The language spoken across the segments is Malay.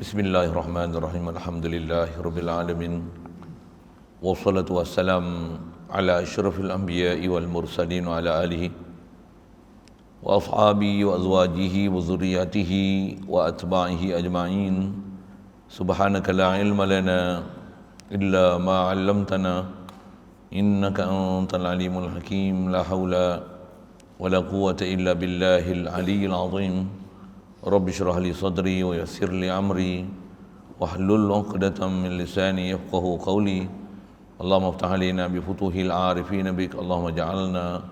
Bismillahirrahmanirrahim. Alhamdulillahirabbil alamin. Wassalatu wassalam ala asyrafil anbiya'i wal mursalin wa ala alihi wa ashabihi wa azwajihi wa zurriyyatihi wa atba'ihi ajma'in. Subhanaka la ilma lana illa ma 'allamtana innaka antal alimul hakim. La haula wa la quwwata illa billahil aliyyil azim. Rabbi shrah li sadri wa yassir li amri wahlul 'uqdatam min lisani yafqahu qawli. Allahumma iftah alaina bi futuhil 'arifin bik. Allahumma ja'alna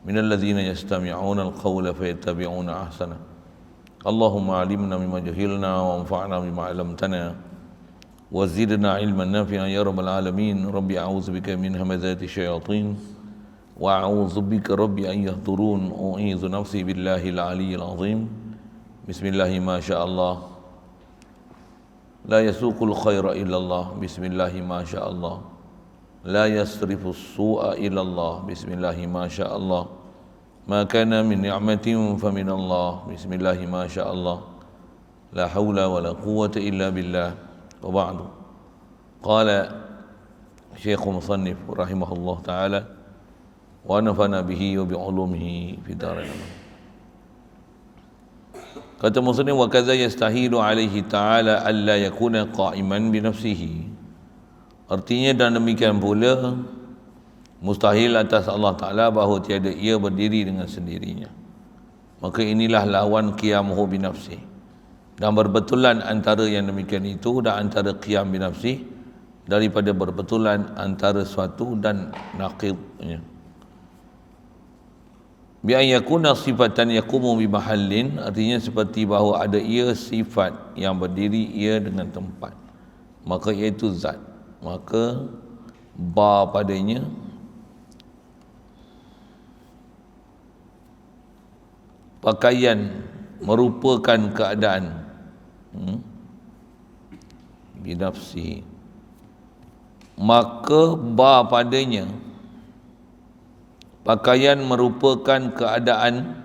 minal ladzina yastami'una al-qawla fayattabi'una ahsana. Allahumma 'allimna mimma jahilna wa anfa'na bima 'allamtana wa zidna 'ilman nafi'an ya rabbal alamin. Rabbi a'udzubika min hamazati syayatin wa a'udzubika rabbi an yahdurun. U'idzu nafsi billahil 'aliyyil 'azim. Bismillahi ma sya'allah. La yasuqul khaira illallah. Bismillahi ma sya'allah. La yasrifus su'a illallah. Bismillahi ma sya'allah. Ma kana min ni'matin fa min Allah. Bismillahi ma sya'allah. La hawla wa la quwwata illa billah. Wa ba'du. Qala Syekh Musannif rahimahullah ta'ala wa nafana bihi wa bi'ulumihi fi darain. Kata musannif, wa kadza yastahilu alaihi ta'ala alla yakuna qa'iman bi nafsihi. Artinya dan demikian pula mustahil atas Allah Ta'ala bahawa tiada ia berdiri dengan sendirinya. Maka inilah lawan qiyamuhu bi nafsi. Dan berbetulan antara yang demikian itu dan antara qiyam bi nafsi daripada berbetulan antara suatu dan naqidnya. Bi an yakuna sifatan yaqumu bi mahallin, artinya seperti bahawa ada ia sifat yang berdiri ia dengan tempat, maka iaitu zat, maka ba padanya pakaian merupakan keadaan binafsi, maka ba padanya pakaian merupakan keadaan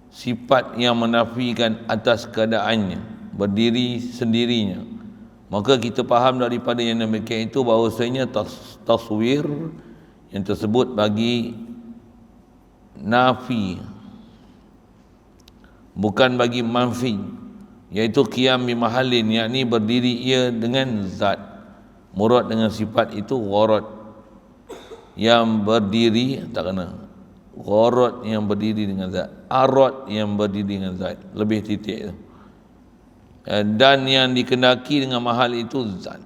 sifat yang menafikan atas keadaannya, berdiri sendirinya. Maka kita faham daripada yang demikian itu bahawasanya taswir yang tersebut bagi nafi, bukan bagi manfi, iaitu qiyam bi mahallin, yakni berdiri ia dengan zat. Murad dengan sifat itu gharad yang berdiri, tak kena gharad yang berdiri dengan zat, arad yang berdiri dengan zat, lebih titik tu. Dan yang dikendaki dengan mahal itu zat.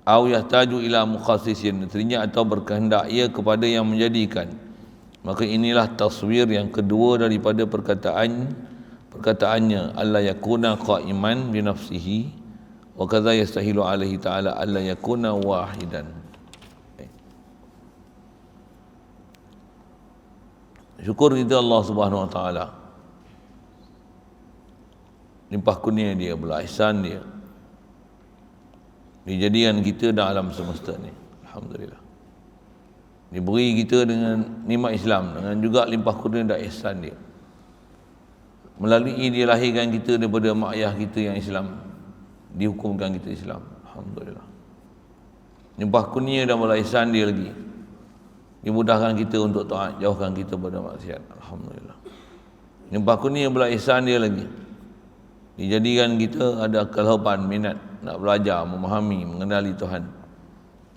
Au yahtaju ila mukhassisin, artinya atau berkehendak ia kepada yang menjadikan. Maka inilah taswir yang kedua daripada perkataannya alla yakuna qa'iman bi nafsihi wa kadza yastahilu alaihi ta'ala alla yakuna wahidan. Syukur kita Allah Subhanahu Wa Taala, limpah kurnia dia, belas ihsan dia, dijadikan kita dalam alam semesta ni. Alhamdulillah, diberi kita dengan nikmat Islam, dengan juga limpah kurnia dan ihsan dia. Melalui dia lahirkan kita daripada mak ayah kita yang Islam, dihukumkan kita Islam. Alhamdulillah, limpah kurnia dan belas ihsan dia lagi, dimudahkan kita untuk taat, jauhkan kita pada maksiat. Alhamdulillah, limpah kurnia belas ihsan dia lagi, dijadikan kita ada kelahiran minat nak belajar, memahami, mengenali Tuhan,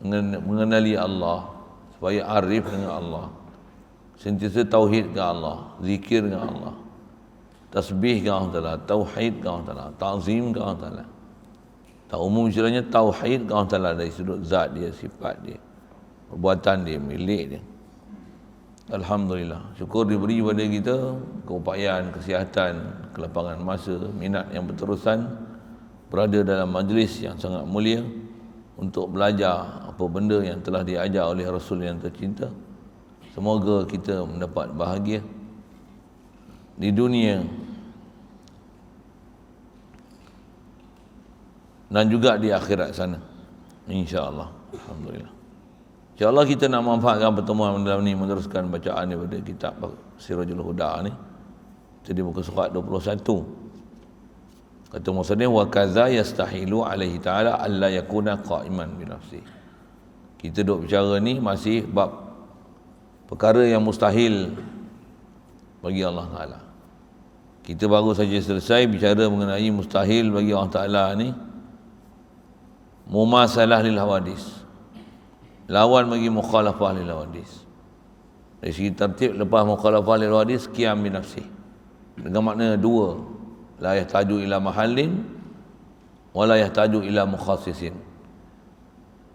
mengenali Allah, supaya arif dengan Allah, sentiasa tauhid ke Allah, zikir ke Allah, tasbih ke Allah Ta'ala, tauhid ke Allah Ta'ala, ta'zim ke Allah Ta'ala. Tak umum istilahnya tauhid ke Allah Ta'ala dari sudut zat dia, sifat dia, perbuatan dia, milik dia. Alhamdulillah, syukur diberi kepada kita keupayaan, kesihatan, kelapangan masa, minat yang berterusan berada dalam majlis yang sangat mulia untuk belajar apa benda yang telah diajar oleh Rasul yang tercinta. Semoga kita mendapat bahagia di dunia dan juga di akhirat sana, insya-Allah. Alhamdulillah. InsyaAllah kita nak manfaatkan pertemuan dalam ni, meneruskan bacaan daripada kitab Sirajul Huda ni. Jadi muka surat 21. Kata musannif, wa kadza yastahilu alaihi ta'ala alla yakuna qa'iman bi nafsi. Kita duk bicara ni masih bab perkara yang mustahil bagi Allah Ta'ala. Kita baru saja selesai bicara mengenai mustahil bagi Allah Ta'ala ni mumasalah lil hawadis, lawan bagi mukhalafah lil hawadis. Dari segi tertib, lepas mukhalafah lil hawadis, qiyam bi nafsi, dengan makna dua, la yahtaju ila mahallin wa la yahtaju ila mukhassisin.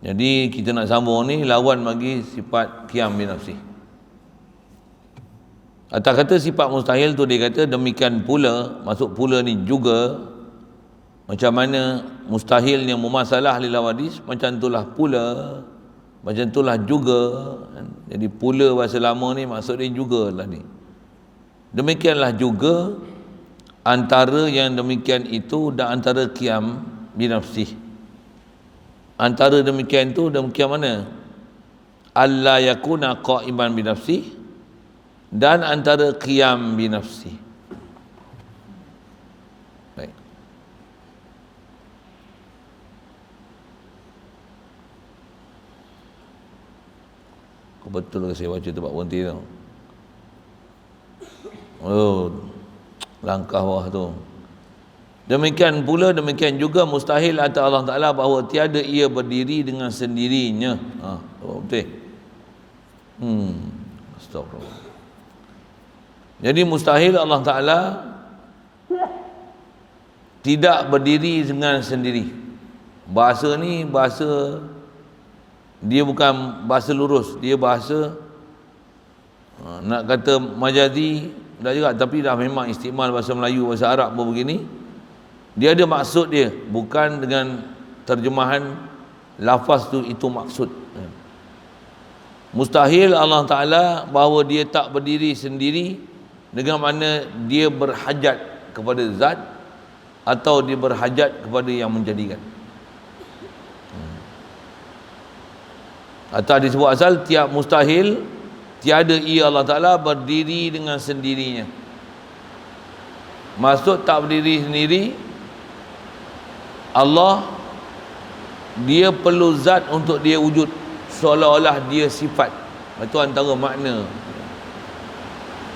Jadi kita nak sambung ni lawan bagi sifat qiyam bi nafsi. Atas kata sifat mustahil tu, dia kata demikian pula, masuk pula ni juga, macam mana mustahilnya mumasalah lil hawadis, macam itulah pula, macam itulah juga. Jadi pula bahasa lama ni maksud dia juga lah ni. Demikianlah juga antara yang demikian itu dan antara qiyam bi nafsih. Antara demikian tu demikian mana? Alla yakuna qa'iman bi nafsih, dan antara qiyam bi nafsi. Baik. Kau betul ke saya baca tempat berhenti tu? Oh, langkah bawah tu. Demikian pula, demikian juga mustahil atas Allah Ta'ala bahawa tiada ia berdiri dengan sendirinya. Betul. Astagfirullah. Jadi mustahil Allah Ta'ala tidak berdiri dengan sendiri. Bahasa ni bahasa, dia bukan bahasa lurus, dia bahasa nak kata majazi dah juga, tapi dah memang istimal bahasa Melayu, bahasa Arab pun begini. Dia ada maksud dia, bukan dengan terjemahan lafaz tu itu maksud. Mustahil Allah Ta'ala bahawa dia tak berdiri sendiri, dengan mana dia berhajat kepada zat atau dia berhajat kepada yang menjadikan. Atau disebut asal tiap mustahil, tiada ia Allah Ta'ala berdiri dengan sendirinya. Maksud tak berdiri sendiri, Allah dia perlu zat untuk dia wujud, seolah-olah dia sifat. Itu antara makna.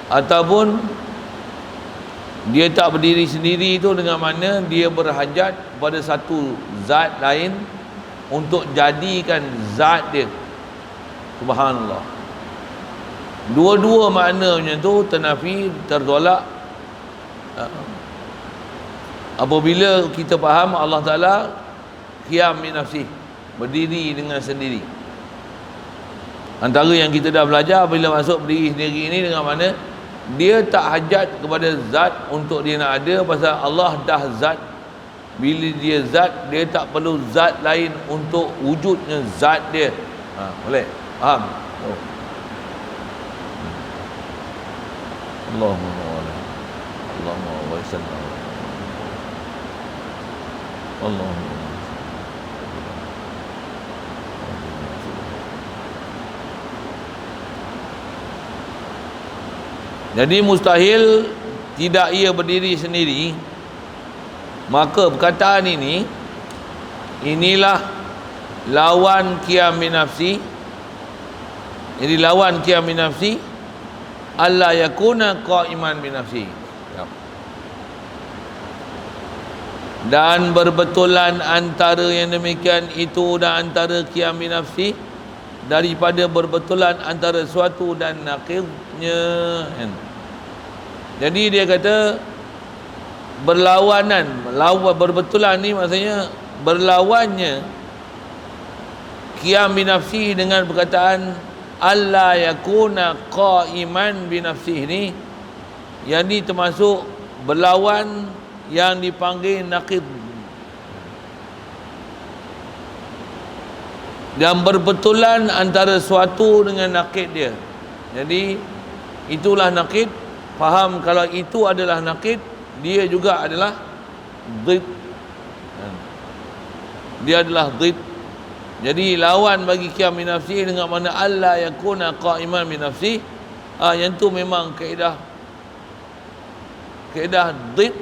Ataupun dia tak berdiri sendiri itu dengan mana dia berhajat kepada satu zat lain untuk jadikan zat dia. Subhanallah. Dua-dua maknanya tu ternafi, tertolak apabila kita faham Allah Ta'ala qiyam bi nafsih, berdiri dengan sendiri. Antara yang kita dah belajar bila masuk berdiri sendiri ini, dengan mana dia tak hajat kepada zat untuk dia nak ada, pasal Allah dah zat. Bila dia zat, dia tak perlu zat lain untuk wujudnya zat dia. Boleh? Faham? Allahumma wa sallam. Allahumma. Jadi mustahil tidak ia berdiri sendiri. Maka perkataan ini, inilah lawan qiyam bi nafsi. Jadi lawan qiyam bi nafsi, alla yakuna qa'iman bi nafsi. Dan berbetulan antara yang demikian itu dan antara qiyam bi nafsi, daripada berbetulan antara suatu dan naqidnya. Jadi dia kata berlawanan, berbetulan ni maksudnya berlawannya qiyam bi nafsi dengan perkataan alla yakuna qa'iman bi nafsihi ni, yang ni termasuk berlawan yang dipanggil naqid. Dan berbetulan antara suatu dengan naqid dia. Jadi itulah naqid. Faham kalau itu adalah naqid, dia juga adalah dhid. Dia adalah dhid. Jadi lawan bagi qiyam bi nafsi dengan mana alla yakuna qa'iman bi nafsi, yang tu memang kaedah dhid.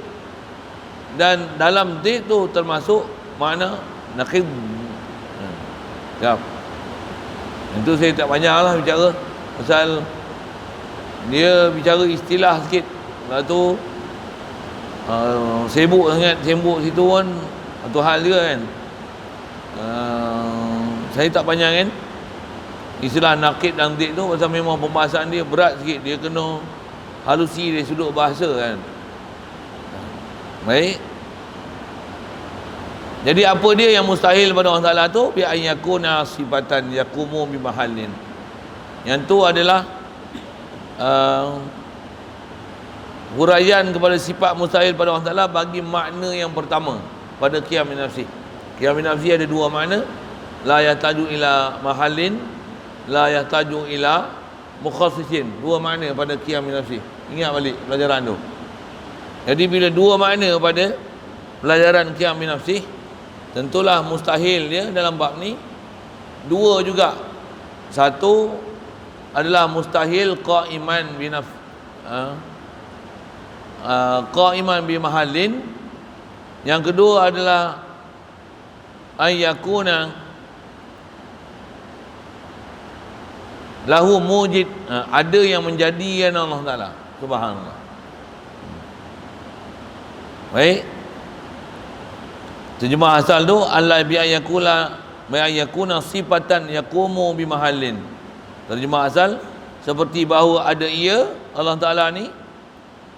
Dan dalam did tu termasuk makna naqid. Jap. Itu saya tak panjanglah bicara pasal dia bicara istilah sikit. Lepas tu sibuk sangat, sibuk situ pun satu hal juga kan. Saya tak panjang kan istilah naqid dan did tu pasal memang pembahasan dia berat sikit. Dia kena halusi dari sudut bahasa kan. Baik. Jadi apa dia yang mustahil pada Allah Ta'ala tu? Bi ayyakuna sifatan yakumu bi mahallin. Yang tu adalah huraian kepada sifat mustahil pada Allah Ta'ala bagi makna yang pertama pada qiyam min nafsi. Qiyam min nafsi ada dua makna. La yahtaju ila mahallin, la yahtaju ila mukhassisin. Dua makna pada qiyam min nafsi. Ingat balik pelajaran tu. Jadi bila dua makna pada pelajaran qiyam min nafsi, tentulah mustahil dia dalam bab ni dua juga. Satu adalah mustahil qaiman bi naf qaiman bi mahallin. Yang kedua adalah ayyakuna lahu mujid, ada yang menjadikan Allah Ta'ala. Subhanallah. Baik. Terjemah asal tu Allah bi ayyakuna sifatan yaqumu bi mahallin. Terjemah asal seperti bahawa ada ia Allah Ta'ala ni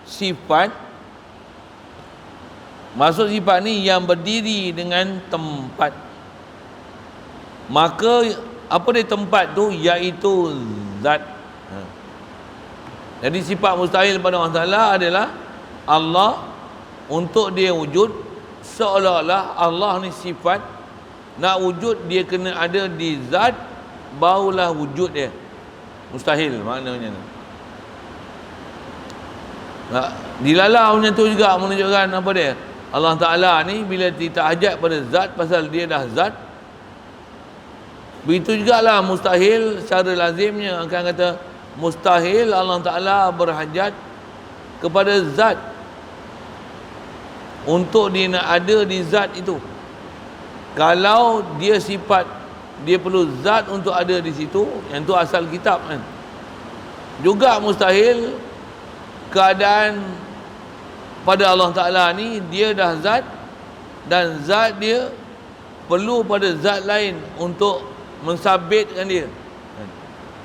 sifat, maksud sifat ni yang berdiri dengan tempat. Maka apa dia tempat tu? Iaitu zat. Jadi sifat mustahil pada Allah Ta'ala adalah Allah untuk dia wujud, seolah-olah Allah ni sifat, nak wujud dia kena ada di zat, barulah wujud dia. Mustahil maknanya. Dilalah macam tu juga menunjukkan apa dia? Allah Ta'ala ni bila tidak hajat pada zat pasal dia dah zat. Begitu jugalah mustahil secara lazimnya akan kata mustahil Allah Ta'ala berhajat kepada zat untuk dia nak ada di zat itu. Kalau dia sifat, dia perlu zat untuk ada di situ, yang tu asal kitab kan. Juga mustahil keadaan pada Allah Ta'ala ni dia dah zat dan zat dia perlu pada zat lain untuk mensabitkan dia.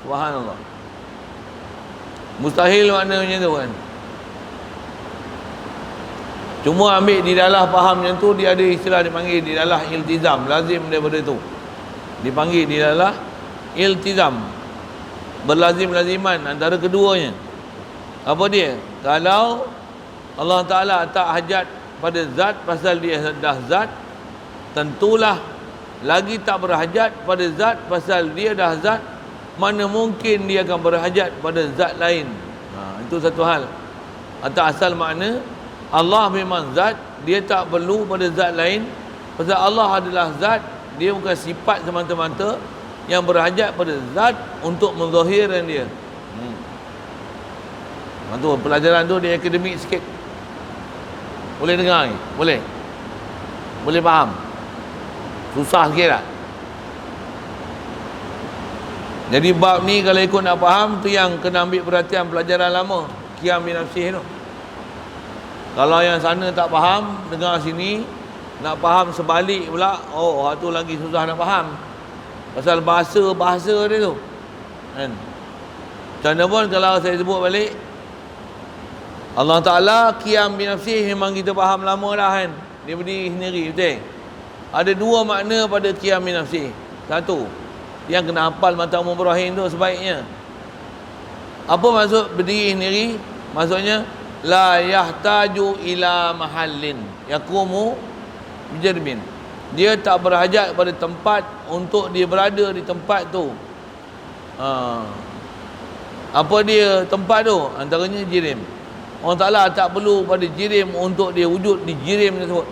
Subhanallah. Mustahil maknanya tu kan. Cuma ambil didalah faham macam tu, dia ada istilah dipanggil didalah iltizam, lazim daripada tu. Dipanggil didalah iltizam, berlazim-laziman antara keduanya. Apa dia? Kalau Allah Ta'ala tak hajat pada zat pasal dia dah zat, tentulah lagi tak berhajat pada zat pasal dia dah zat, mana mungkin dia akan berhajat pada zat lain. Itu satu hal. Atau asal makna Allah memang zat, dia tak perlu pada zat lain pasal Allah adalah zat, dia bukan sifat semata-mata yang berhajat pada zat untuk menzahirkan dia. Tu pelajaran tu dia akademik sikit. Boleh dengar ni? Boleh? Boleh faham? Susah sikit tak? Jadi bab ni kalau ikut nak faham tu yang kena ambil perhatian pelajaran lama, qiyam bi nafsih tu. Kalau yang sana tak faham, dengar sini, nak faham sebalik pula, oh tu lagi susah nak faham. Pasal bahasa dia tu. Kan? Macam mana pun kalau saya sebut balik, Allah Ta'ala qiyam bi nafsih memang kita faham lama dah kan. Dia berdiri sendiri, betul? Ada dua makna pada qiyam bi nafsih. Satu, yang kena hafal mata umum Ibrahim tu sebaiknya. Apa maksud berdiri sendiri? Maksudnya la yahtaju ila mahallin yaqumu bijarmin. Dia tak berhajat pada tempat untuk dia berada di tempat tu. Apa dia tempat tu? Antaranya jirim. Allah Ta'ala tak perlu pada jirim untuk dia wujud di jirim tersebut.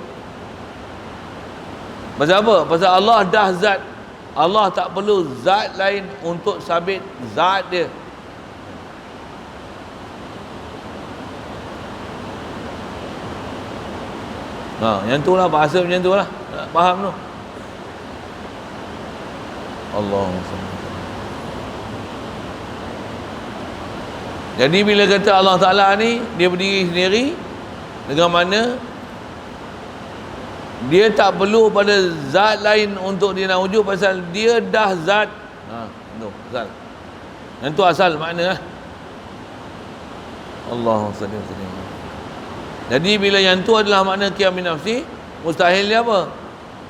Pasal apa? Pasal Allah dah zat. Allah tak perlu zat lain untuk sabit zat dia. Yang tu lah bahasa macam tu lah. Faham tu. Allah. Jadi bila kata Allah Ta'ala ni dia berdiri sendiri, dengan mana dia tak perlu pada zat lain untuk dia nak wujud, pasal dia dah zat. Tu asal. Yang tu asal makna lah. Allahu salli wa sallim. Jadi bila yang tu adalah makna qiyam bi nafsi, mustahil dia apa?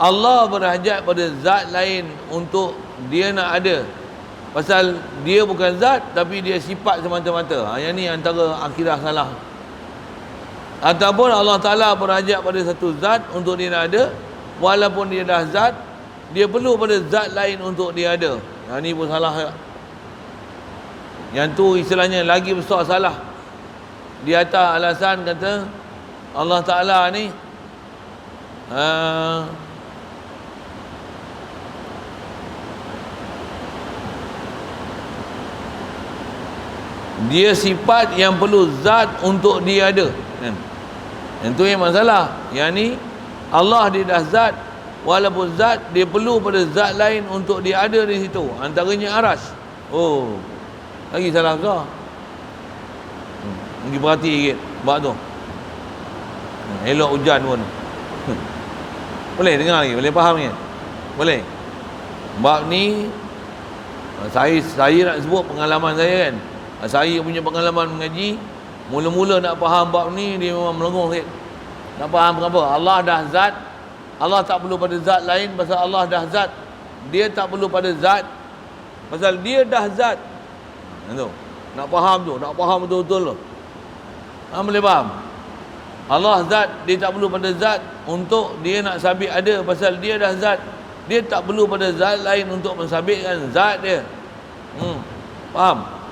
Allah berhajat pada zat lain untuk dia nak ada. Pasal dia bukan zat, tapi dia sifat semata-mata. Yang ni antara akidah salah. Ataupun Allah Ta'ala berhajat pada satu zat untuk dia nak ada, walaupun dia dah zat, dia perlu pada zat lain untuk dia ada. Yang ni pun salah. Yang tu istilahnya lagi besar salah. Di atas alasan kata Allah Ta'ala ni dia sifat yang perlu zat untuk dia ada. Yang tu yang masalah. Yang ni Allah dia dah zat, walaupun zat dia perlu pada zat lain untuk dia ada di situ. Antaranya arash. Oh, lagi salah besar. Pergi perhati sikit bab tu. Elok hujan pun. Boleh dengar lagi? Boleh faham ni? Boleh? Bab ni saya nak sebut pengalaman saya kan. Saya punya pengalaman mengaji, mula-mula nak faham bab ni dia memang melengong sikit. Nak faham kenapa? Allah dah zat, Allah tak perlu pada zat lain, pasal Allah dah zat. Dia tak perlu pada zat, pasal dia dah zat. Tu. Nak faham tu, nak faham betul-betul tu. Boleh faham? Allah zat, dia tak perlu pada zat untuk dia nak sabit ada, pasal dia dah zat. Dia tak perlu pada zat lain untuk mensabitkan zat dia. Faham?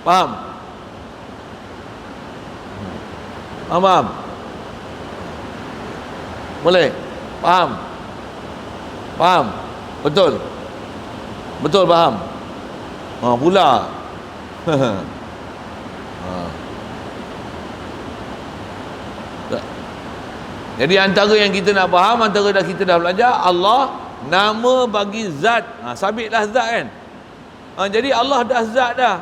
Faham? Faham? Boleh? Faham? Faham? Betul? Betul faham? Pula. Jadi antara yang kita nak faham, antara dah kita dah belajar, Allah nama bagi zat. Sabitlah zat kan. Jadi Allah dah zat dah.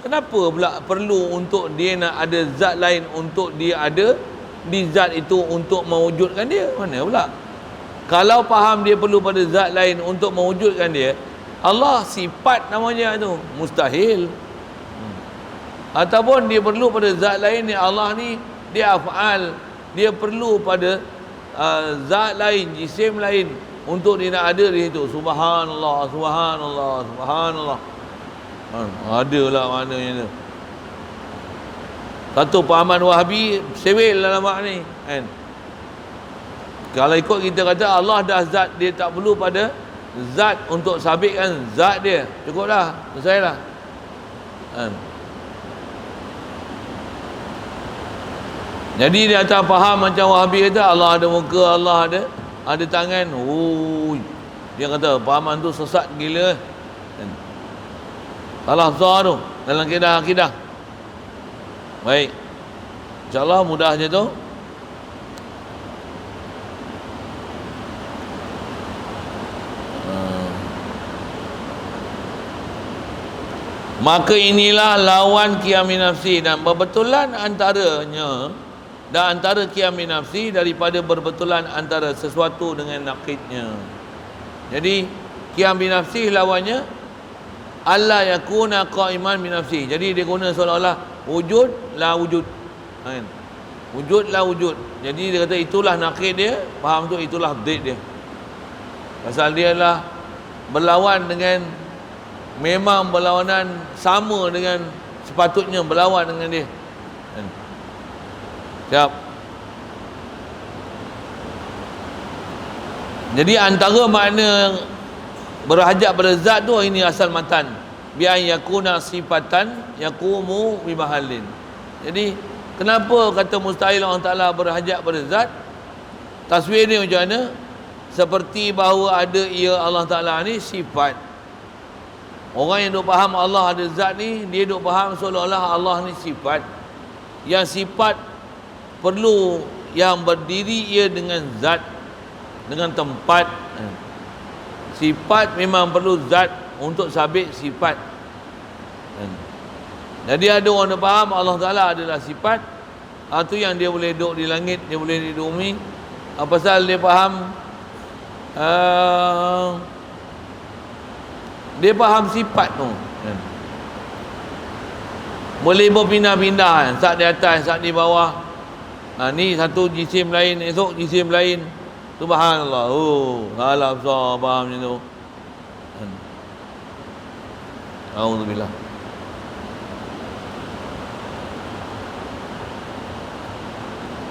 Kenapa pula perlu untuk dia nak ada zat lain untuk dia ada di zat itu untuk mewujudkan dia? Mana pula? Kalau faham dia perlu pada zat lain untuk mewujudkan dia, Allah sifat namanya tu, mustahil. Ataupun dia perlu pada zat lain ni, Allah ni dia af'al, dia perlu pada zat lain, jisim lain untuk dia nak ada di situ. Subhanallah, subhanallah, subhanallah. Adalah maknanya tu. Satu pahaman Wahabi sewel dalam bab ni kan. Kalau ikut kita kata Allah dah zat, dia tak perlu pada zat untuk sabitkan zat dia. Cukup dah, selesai lah kan. Jadi dia tak faham macam Wahabi kata Allah ada muka, Allah ada tangan. Dia kata pahaman tu sesat gila kan. Salah besar tu dalam akidah. Baik, InsyaAllah mudah je tu. Maka inilah lawan qiyam bi nafsi, dan berbetulan antaranya dan antara qiyam bi nafsi daripada berbetulan antara sesuatu dengan naqidnya. Jadi qiyam bi nafsi lawannya Allah yakuna qa'iman bi nafsi. Jadi dia guna seolah-olah wujud la wujud. Kan? Wujud la wujud. Jadi dia kata itulah naqid dia, faham tu, itulah did dia. Pasal dia lah berlawan dengan, memang berlawanan sama dengan sepatutnya berlawan dengan dia. Kan? Siap. Jadi antara makna berhajat pada zat tu, ini asal matan, bi an yakuna sifatan yaqumu bi mahallin. Jadi kenapa kata mustahil Allah Taala berhajat pada zat? Taswir ni macam mana? Seperti bahawa ada ia Allah Taala ni sifat. Orang yang duk faham Allah ada zat ni, dia duk faham seolah-olah Allah ni sifat. Yang sifat perlu yang berdiri ia dengan zat, dengan tempat. Sifat memang perlu zat untuk sabit sifat. Jadi ada orang yang faham Allah Ta'ala adalah sifat, itu yang dia boleh duduk di langit, dia boleh duduk di bumi. Pasal dia faham dia faham sifat tu, boleh berpindah-pindah, saat di atas, saat di bawah. Ni satu jisim lain, esok jisim lain. Subhanallah. Salah besar faham macam tu. Alhamdulillah.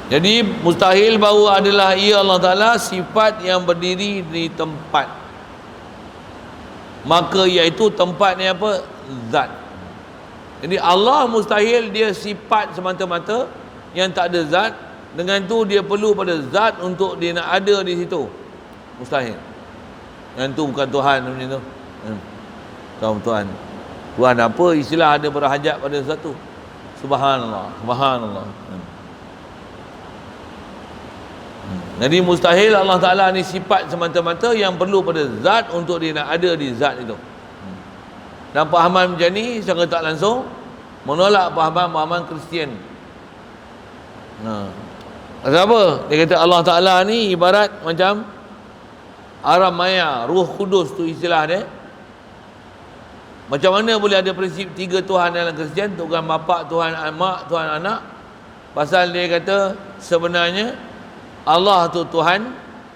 Jadi mustahil bahawa adalah ia Allah Ta'ala sifat yang berdiri di tempat, maka iaitu tempat ni apa? Zat. Jadi Allah mustahil dia sifat semata-mata yang tak ada zat. Dengan tu dia perlu pada zat untuk dia nak ada di situ. Mustahil. Yang tu bukan Tuhan macam tu. Tuhan. Tuhan apa? Istilah ada berhajat pada satu. Subhanallah. Subhanallah. Jadi mustahil Allah Ta'ala ni sifat semata-mata yang perlu pada zat untuk dia nak ada di zat itu. Dan pahaman macam ni secara tak langsung menolak pahaman Kristian. Kenapa? Dia kata Allah Ta'ala ni ibarat macam Aram Maya, Ruh Kudus tu istilah dia. Macam mana boleh ada prinsip tiga Tuhan dalam Kristian? Tuhan Bapa, Tuhan Mak, Tuhan Anak. Pasal dia kata sebenarnya Allah tu Tuhan,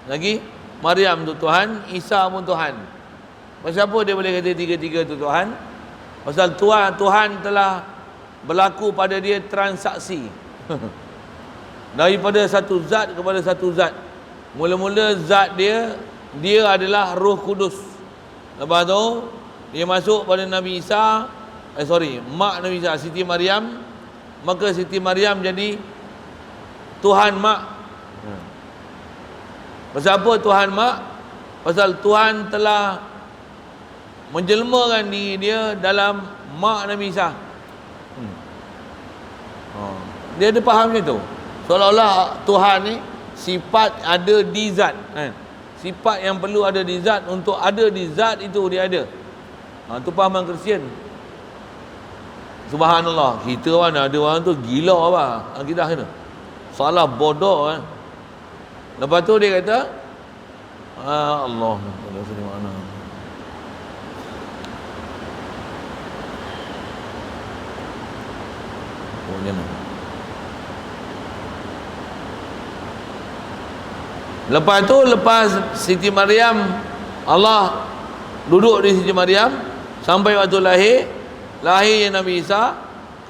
lagi Maryam tu Tuhan, Isa pun Tuhan. Pasal apa dia boleh kata tiga-tiga tu Tuhan? Pasal Tuhan telah berlaku pada dia transaksi daripada satu zat kepada satu zat. Mula-mula zat dia adalah Roh Kudus. Lepas tu dia masuk pada Nabi Isa, mak Nabi Isa, Siti Maryam. Maka Siti Maryam jadi Tuhan Mak. Pasal apa Tuhan Mak? Pasal Tuhan telah menjelmakan diri dia dalam mak Nabi Isa. Dia ada faham macam tu. Seolah-olah Tuhan ni sifat ada di zat. Sifat yang perlu ada di zat, untuk ada di zat itu dia ada. Itu pahaman Kristian. Subhanallah. Kita mana ada orang tu gila apa? Akidah kita salah bodoh. Lepas tu dia kata Allah di mana? Lepas Siti Maryam, Allah duduk di Siti Maryam sampai waktu lahirnya Nabi Isa.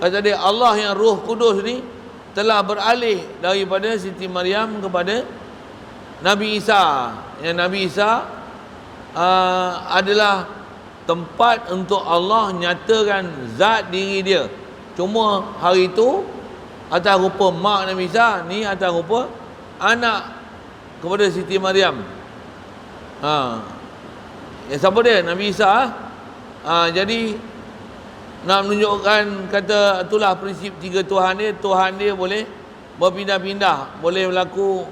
Kata dia Allah yang Roh Kudus ni telah beralih daripada Siti Maryam kepada Nabi Isa. Yang Nabi Isa adalah tempat untuk Allah nyatakan zat diri dia. Cuma hari itu atas rupa mak Nabi Isa, ni atas rupa anak kepada Siti Maryam. Siapa dia? Nabi Isa. Jadi nak menunjukkan, kata itulah prinsip tiga Tuhan dia. Tuhan dia boleh berpindah-pindah, boleh berlaku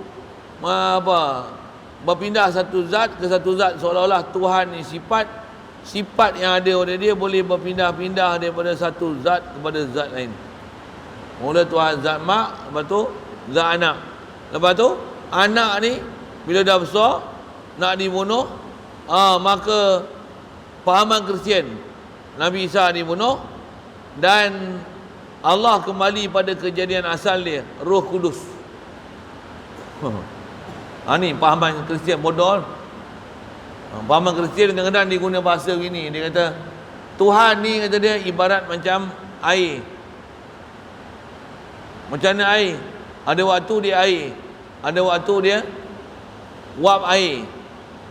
berpindah satu zat ke satu zat, seolah-olah Tuhan ni sifat yang ada pada dia boleh berpindah-pindah daripada satu zat kepada zat lain. Mula Tuhan zat mak, lepas tu zat anak. Lepas tu anak ni bila dah besar nak dibunuh, maka pahaman Kristian Nabi Isa dibunuh dan Allah kembali pada kejadian asal dia, Roh Kudus. Ni pahaman Kristian bodoh. Pahaman Kristian kadang-kadang dia guna bahasa gini. Dia kata Tuhan ni, kata dia, ibarat macam air. Macam mana air? Ada waktu dia air, ada waktu dia wap air.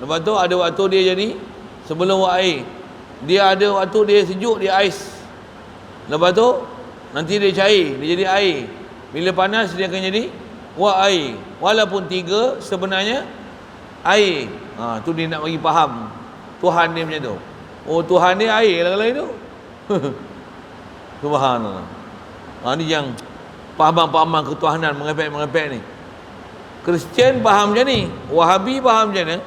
Lepas tu ada waktu dia jadi sebelum wap air, dia ada waktu dia sejuk, dia ais. Lepas tu nanti dia cair, dia jadi air. Bila panas dia akan jadi wap air. Walaupun tiga sebenarnya air. Tu dia nak bagi faham Tuhan dia macam tu. Tuhan dia air lah kalau itu. Subhanallah. Ni yang pahaman-pahaman ketuhanan mengepek ni. Kristian faham macam ni, Wahabi faham macam mana?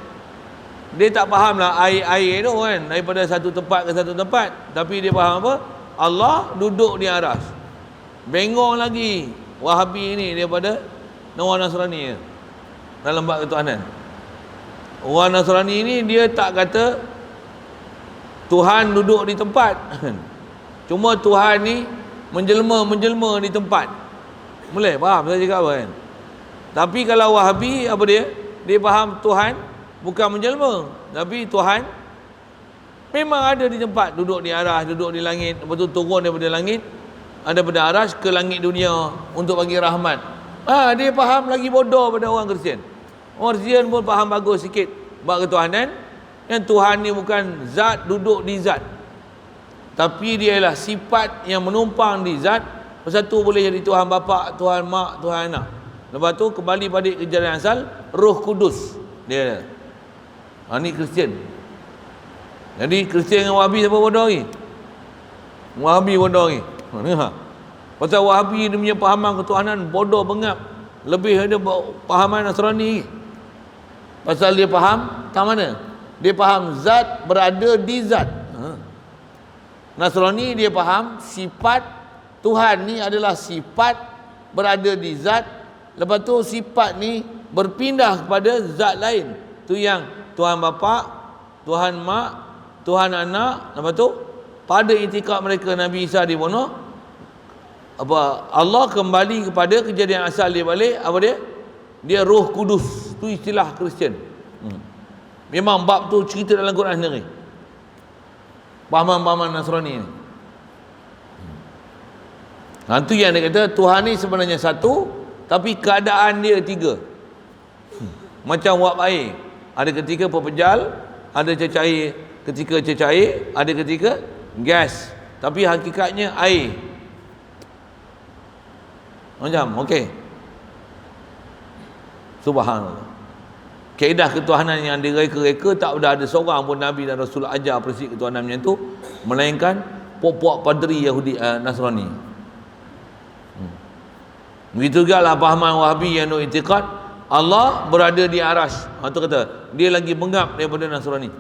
Dia tak faham lah air tu kan, daripada satu tempat ke satu tempat. Tapi dia faham apa? Allah duduk di aras. Bengong lagi Wahabi ni daripada orang Nasrani dalam bab ketuhanan. Orang Nasrani ni dia tak kata Tuhan duduk di tempat. Cuma Tuhan ni menjelma di tempat. Boleh faham saya cakap apa kan? Tapi kalau Wahabi apa dia? Dia faham Tuhan bukan menjelma, tapi Tuhan memang ada di tempat, duduk di aras, duduk di langit, lepas tu turun daripada langit, daripada aras ke langit dunia untuk bagi rahmat. Dia faham lagi bodoh pada orang Kristian. Orang Kristian pun faham bagus sikit bab ketuhanan, yang Tuhan ni bukan zat duduk di zat, tapi dia ialah sifat yang menumpang di zat. Pasal tu boleh jadi Tuhan Bapa, Tuhan Mak, Tuhan Anak. Lepas tu kembali pada kejadian asal, Roh Kudus dia. Ni Kristian. Jadi Kristian dengan Wahabi siapa bodoh lagi? Wahabi bodoh lagi. Pasal Wahabi dia punya pahaman ketuhanan bodoh bengap, lebih ada pahaman Nasrani. Pasal dia faham tak mana? Dia faham zat berada di zat. Nasrani dia faham sifat Tuhan ni adalah sifat berada di zat. Lepas tu sifat ni berpindah kepada zat lain. Tu yang Tuhan Bapa, Tuhan Mak, Tuhan Anak. Lepas tu pada itikad mereka Nabi Isa dibunuh, Allah kembali kepada kejadian asal dia balik. Apa dia? Dia Roh Kudus. Tu istilah Kristian. Memang bab tu cerita dalam Quran sendiri. Pahaman-pahaman Nasrani ni. Tu yang dia kata Tuhan ni sebenarnya satu, tapi keadaan dia tiga. Macam wap air, ada ketika pepejal, ada cecair ketika cecair, ada ketika gas, tapi hakikatnya air. Macam okey. Subhanallah. Kaedah ketuhanan yang direka-reka, tak ada seorang pun Nabi dan Rasul ajar prinsip ketuhanan macam tu, melainkan puak-puak padri Yahudi Nasrani. Begitu juga lah pahaman Wahabi yang nak i'tiqad Allah berada di aras. Tu kata dia lagi bengap daripada Nasrani.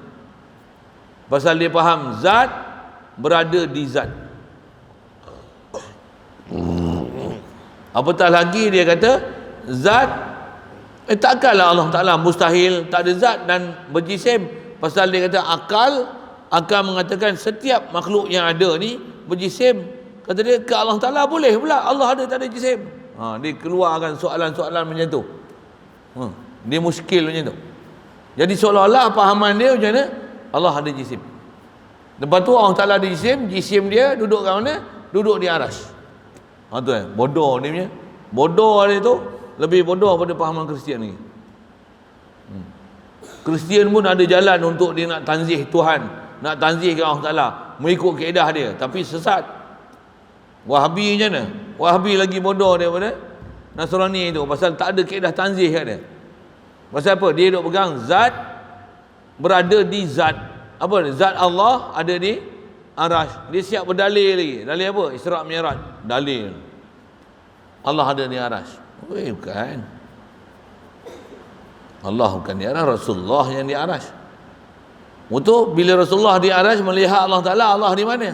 Pasal dia faham zat berada di zat. Apatah lagi dia kata zat, takkanlah Allah Ta'ala mustahil tak ada zat dan berjisim. Pasal dia kata akal akan mengatakan setiap makhluk yang ada ni berjisim. Kata dia ke Allah Ta'ala boleh pula Allah ada tak ada jisim. Dia keluarkan soalan-soalan macam tu. Dia muskil macam tu. Jadi seolah-olah pahaman dia macam mana? Allah ada jisim. Lepas tu Allah Ta'ala ada jisim, jisim dia duduk kat mana? Duduk di aras. Tu bodoh dia punya. Bodoh dia tu lebih bodoh pada pahaman Kristian ni. Kristian pun ada jalan untuk dia nak tanzih Tuhan, nak tanzih ke Allah Ta'ala, mengikut kaedah dia, tapi sesat. Wahabi macam mana? Wahabi lagi bodoh daripada Nasrani itu, pasal tak ada kaedah tanzih kat dia. Pasal apa? Dia duk pegang zat berada di zat. Apa? Zat Allah ada di arash. Dia siap berdalil lagi. Dalil apa? Isra' Mi'raj. Dalil Allah ada di arash. Bukan. Allah bukan di arash, Rasulullah yang di arash. Untuk bila Rasulullah di arash melihat Allah Ta'ala, Allah di mana?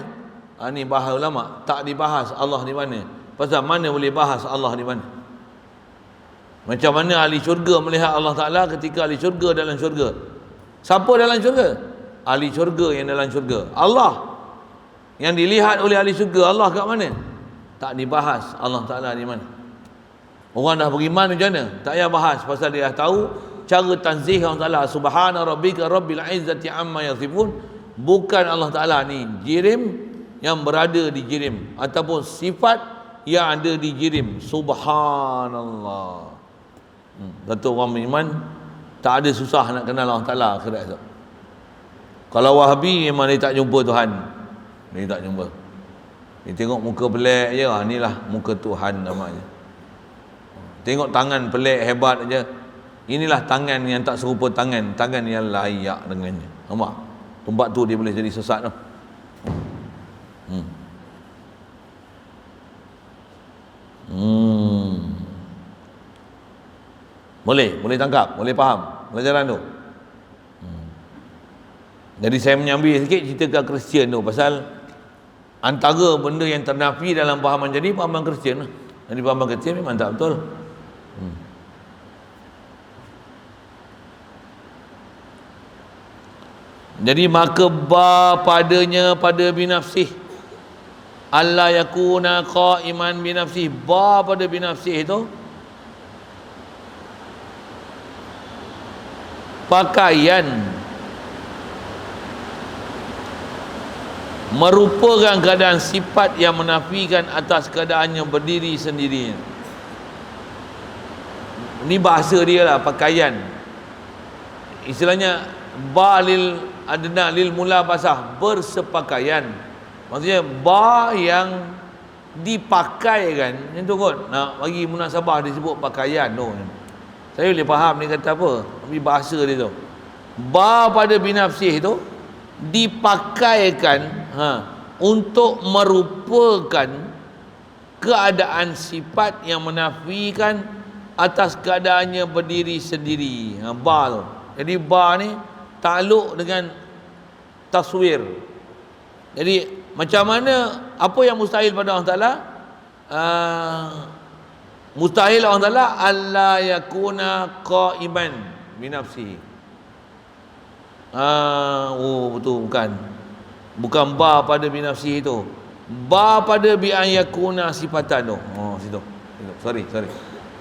Ni bahas ulama, tak dibahas Allah di mana. Pasal mana boleh bahas Allah di mana? Macam mana ahli syurga melihat Allah Ta'ala ketika ahli syurga dalam syurga? Siapa dalam syurga? Ahli syurga yang dalam syurga. Allah yang dilihat oleh ahli syurga, Allah kat mana? Tak dibahas Allah Ta'ala di mana. Orang dah beriman macam mana? Tak payah bahas, pasal dia dah tahu cara tanzih Allah Ta'ala. Subhana rabbika rabbil izzati amma yasifun. Bukan Allah Ta'ala ni jirim yang berada di jirim, ataupun sifat yang ada di jirim. Subhanallah. Satu orang beriman tak ada susah nak kenal Allah Ta'ala akhirat esok. Kalau Wahabi memang dia tak jumpa Tuhan. Dia tak jumpa. Dia tengok muka pelik je, inilah muka Tuhan namanya. Tengok tangan pelik hebat aja. Inilah tangan yang tak serupa tangan yang layak dengannya. Nampak? Tempat tu dia boleh jadi sesat tu. Boleh tangkap, boleh faham pelajaran tu. Jadi saya menyambil sikit cerita kat Kristian tu, pasal antara benda yang ternafi dalam fahaman jadi fahaman Kristian lah. Jadi fahaman Kristian memang tak betul. Jadi maka padanya pada binafsih, Allah yakuna qaiman binafsih, pada binafsih itu pakaian merupakan keadaan sifat yang menafikan atas keadaannya berdiri sendirinya. Ini bahasa dia lah, pakaian. Istilahnya balil adna lil mula basah, bersepakaian. Maksudnya yang dipakaikan. Yang tu kot, nak bagi munasabah disebut pakaian tu. Saya boleh faham dia kata apa, tapi bahasa dia tu. Pada binafsih tu dipakaikan untuk merupakan keadaan sifat yang menafikan atas keadaannya berdiri sendiri. Ba tu. Jadi ba ni takluk dengan taswir. Jadi macam mana, apa yang mustahil pada Allah Ta'ala? Mustahil Allah Ta'ala alla yakuna qaiman binafsihi. Betul, bukan ba pada binafsihi itu, ba pada bi an yakuna sifatan tu. Situ. Sorry.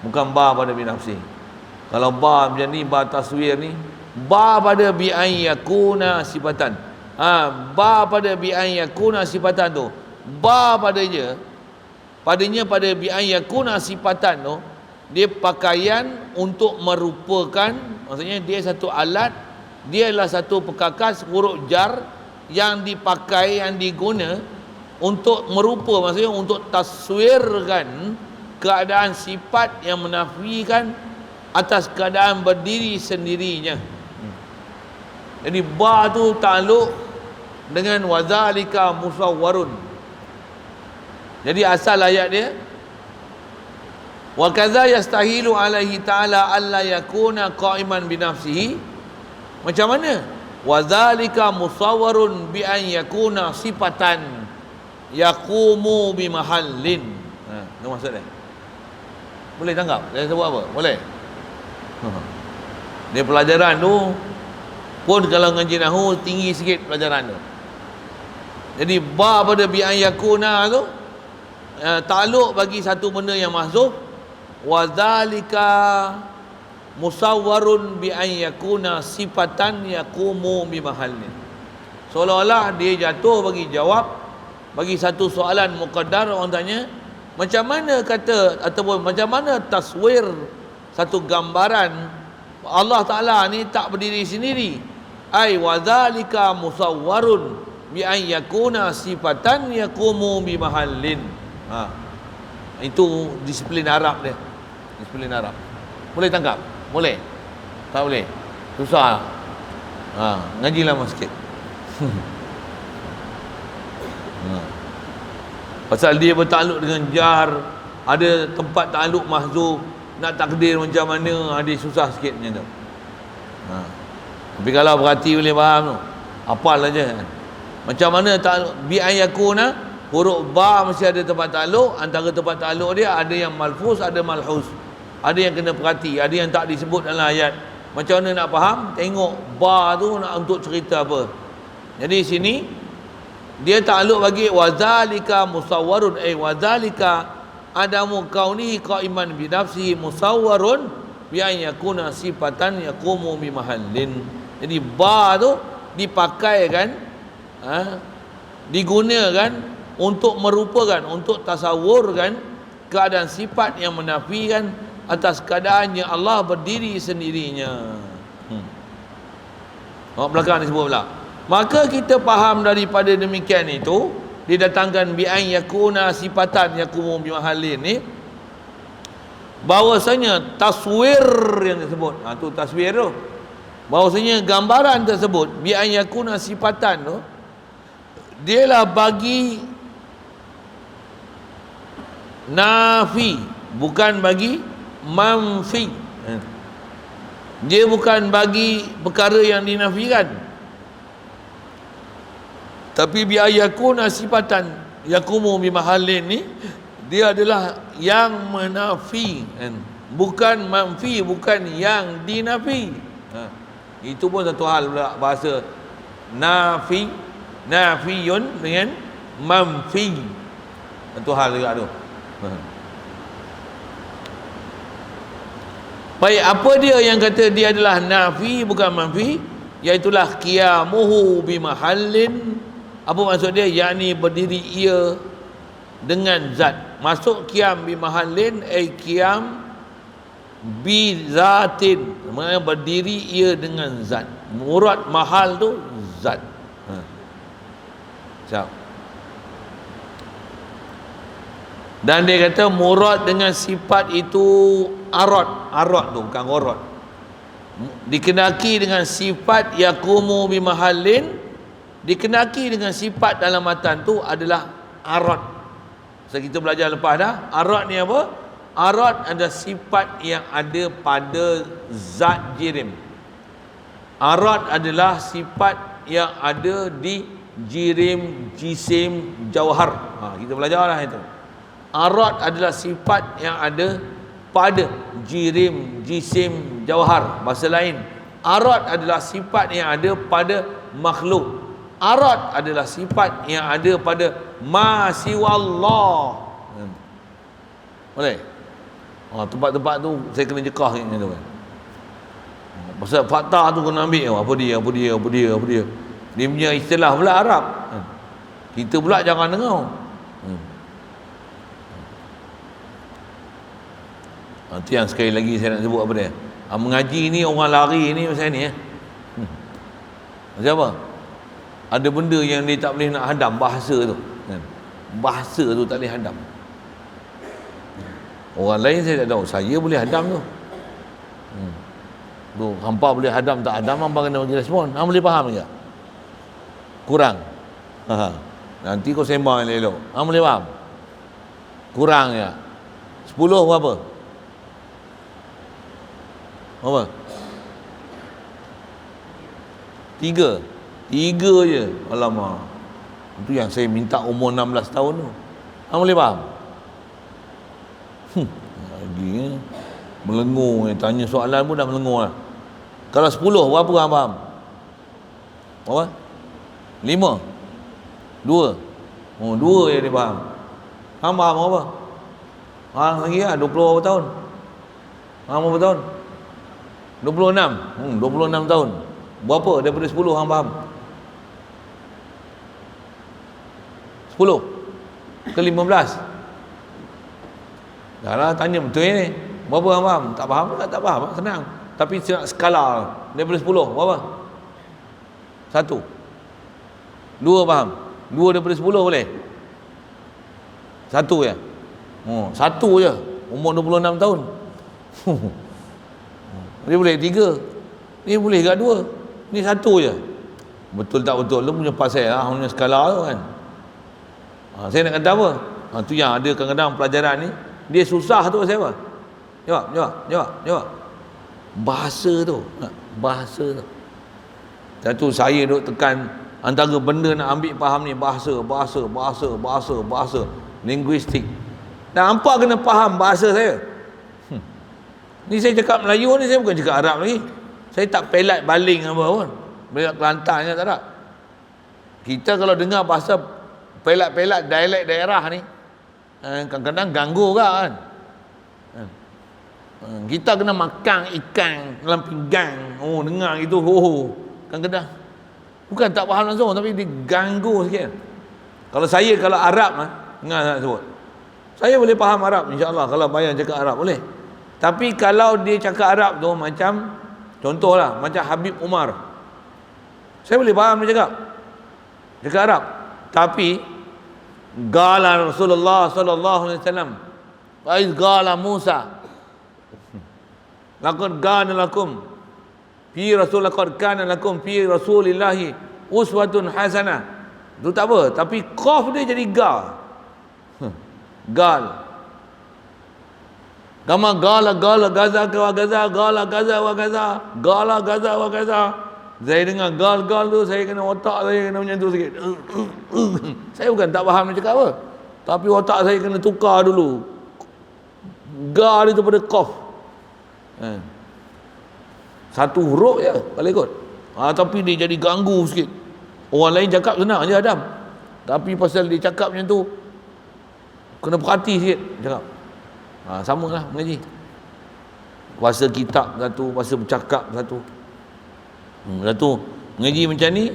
Bukan ba pada binafsihi. Kalau ba macam ni, ba taswir ni, ba pada bi an yakuna sifatan. Ba pada bi an yakuna sifatan tu, ba padanya pada bi an yakuna sifatan tu, dia pakaian untuk merupakan, maksudnya dia satu alat, dia adalah satu perkakas huruf jar yang dipakai, yang diguna untuk merupa, maksudnya untuk taswirkan keadaan sifat yang menafikan atas keadaan berdiri sendirinya. Jadi ba tu takluk dengan wazalika musawwarun. Jadi asal ayat dia, wa kadza yastahilu alaihi ta'ala alla yakuna qaiman bi nafsihi. Macam mana? Wazalika musawwarun bi an yakuna sifatan yaqumu bi mahallin. Itu maksud dia. Boleh tangkap saya sebut apa? Boleh. Dia pelajaran tu pun kalau ngaji nahwu tinggi sikit pelajaran tu. Jadi ba pada bi an yakuna tu takluk bagi satu benda yang mahzuf, wa dzalika musawwarun bi an yakuna sifatan yaqumu bi mahallin. Seolah-olah dia jatuh bagi jawab bagi satu soalan muqaddar. Orang tanya macam mana kata ataupun macam mana taswir satu gambaran Allah Ta'ala ni tak berdiri sendiri. Ai wa dzalika musawwarun bi an yakuna sifatan yaqumu bi mahallin. Itu disiplin Arab dia. Disiplin Arab. Boleh tangkap? Boleh? Tak boleh? Susah. Ngaji lama sikit. Pasal dia bertakluk dengan jar, ada tempat takluk mahzuf, nak takdir macam mana, dia susah sikit macam tu. Tapi kalau berhati boleh faham tu. Hafal aja. Macam mana takluk bi ayakuna, huruf ba mesti ada tempat takluk. Antara tempat takluk dia ada yang malfuz, ada malhuz. Ada yang kena perhati, ada yang tak disebut dalam ayat. Macam mana nak faham? Tengok ba tu nak untuk cerita apa. Jadi sini dia takluk bagi wazalika musawwarun, wazalika adamu kaunihi qaiman bi nafsihi musawwarun bi an yakuna sifatan yaqumu bi mahallin. Jadi ba tu dipakaikan, digunakan untuk merupakan, untuk tasawurkan keadaan sifat yang menafikan atas keadaannya Allah berdiri sendirinya. Belakang disebut pula. Maka kita faham daripada demikian itu, didatangkan bi an yakuna sifatan yaqumu bi mahallin ni, bahwasanya taswir yang disebut, tu taswir tu, bahwasanya gambaran tersebut bi an yakuna sifatan tu, dialah bagi nafi, bukan bagi manfi. Dia bukan bagi perkara yang dinafikan, tapi bi ayakuna sifatan yakumu bi mahallin ni, dia adalah yang menafi kan? Bukan manfi, bukan yang dinafi. Itu pun satu hal pula bahasa. Nafi, nafiyun dengan manfi, satu hal juga tu. Baik, apa dia yang kata dia adalah nafi bukan manfi? Iaitulah qiyamuhu bi mahallin. Apa maksud dia? Yakni berdiri ia dengan zat. Masuk qiyam bi mahallin ay qiyam bi zatin, maknanya berdiri ia dengan zat. Murad mahal tu zat. Siap. Dan dia kata murad dengan sifat itu arad tu bukan gorad. Dikenaki dengan sifat yakumu bi mahallin, dikenaki dengan sifat dalam matan tu adalah arad. So, kita belajar lepas dah. Arad ni apa? Arad adalah sifat yang ada pada zat jirim. Arad adalah sifat yang ada di jirim, jisim, jauhar. Kita belajar lah itu. Arad adalah sifat yang ada pada jirim, jisim, jauhar. Bahasa lain, arad adalah sifat yang ada pada makhluk. Arad adalah sifat yang ada pada ma siwallah. Boleh? Tempat-tempat tu saya kena jekah ni tu kan. Pasal fakta tu kena ambil. Apa dia. Dia punya istilah pula Arab. Kita pula jangan dengar. Itu yang sekali lagi saya nak sebut apa dia. Mengaji ni orang lari ni macam ni macam apa? Ada benda yang dia tak boleh nak hadam, bahasa tu kan? Bahasa tu tak boleh hadam. Orang lain saya tak tahu, saya boleh hadam tu. Tu hampa boleh hadam tak hadam, hampa kena bagi respon. Hampa boleh faham ke? Kurang. Nanti kau sembang elok. Hampa boleh faham? Kurang ya. 10 berapa? Apa? 3 je. Alamak. Itu yang saya minta umur 16 tahun tu. Hampa boleh faham? Lagi melengur, tanya soalan pun dah melengur lah. Kalau 10 berapa hang faham? Berapa? 5? 2? 2 je dia faham. Hang faham apa? Hang lagi lah 20 berapa tahun? Hang berapa tahun? 26. 26 tahun. Berapa daripada 10 hang faham? 10 ke 15? Dah lah, tanya betul ni. Berapa hang faham? Tak faham tak? Tak faham, senang. Tapi skala daripada 10 berapa? 1. 2 faham? 2 daripada 10 boleh? 1 je? 1 je. Umur 26 tahun. Dia boleh 3. Ni boleh kat 2. Ni 1 je. Betul tak betul? Lu punya pasal lah, punya skala tu kan. Saya nak kata apa? Tu yang ada kadang-kadang pelajaran ni dia susah tu pasal apa? Jawab. Bahasa tu. Satu saya duk tekan antara benda nak ambil faham ni bahasa. Linguistik. Dan hampa kena faham bahasa saya. Ni saya cakap Melayu ni, saya bukan cakap Arab lagi. Saya tak pelat baling apa pun. Pelat Kelantan je tak ada. Kita kalau dengar bahasa pelat-pelat dialek daerah ni, kadang-kadang ganggu kan. Kita kena makan ikan dalam pinggang. Dengar gitu. Kadang-kadang bukan tak faham langsung, tapi diganggu sikit. Kalau Arab dengar saya sebut, saya boleh faham Arab insya-Allah. Kalau Bayan cakap Arab boleh. Tapi kalau dia cakap Arab tu macam contohlah macam Habib Umar, saya boleh faham dia cakap Arab. Tapi qala Rasulullah sallallahu alaihi wasallam wa iz qala Musa laqad kana lakum fi rasulillahi uswatun hasanah. Itu tak apa, tapi qaf dia jadi gal. Kama gala gaza wa gaza, gala gaza wa gaza, gala gaza wa gaza. Saya dengar gal tu, saya kena otak saya kena macam tu sikit. Saya bukan tak faham dia cakap apa, tapi otak saya kena tukar dulu. Gal itu pada qaf. Satu huruf je boleh ikut. Tapi dia jadi ganggu sikit. Orang lain cakap senang je Adam, tapi pasal dia cakap macam tu kena perhati sikit cakap. Sama lah mengaji. Kuasa kitab satu, kuasa bercakap satu. Satu mengaji macam ni,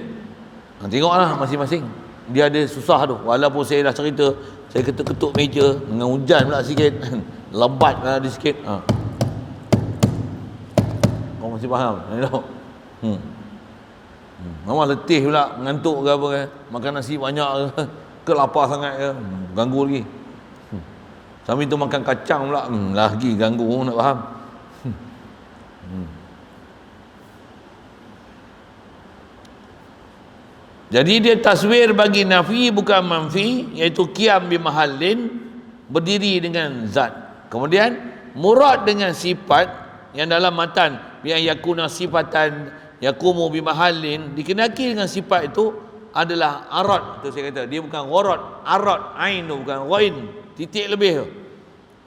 tengoklah masing-masing dia ada susah tu. Walaupun saya dah cerita, saya ketuk-ketuk meja dengan hujan pula sikit lebat lah ada sikit. Kau masih faham? Memang letih pula, ngantuk ke apa ke, makan nasi banyak ke lapar sangat ke, ganggu lagi. Sambil tu makan kacang pula, lagi ganggu, nak faham. Jadi dia taswir bagi nafi bukan manfi, iaitu qiyam bi mahallin, berdiri dengan zat. Kemudian murad dengan sifat yang dalam matan yang yakuna sifatan yakumu bi mahallin, dikenaki dengan sifat itu adalah arad. Tu saya kata dia bukan gharad, arad, ain tu bukan ghain, titik lebih tu,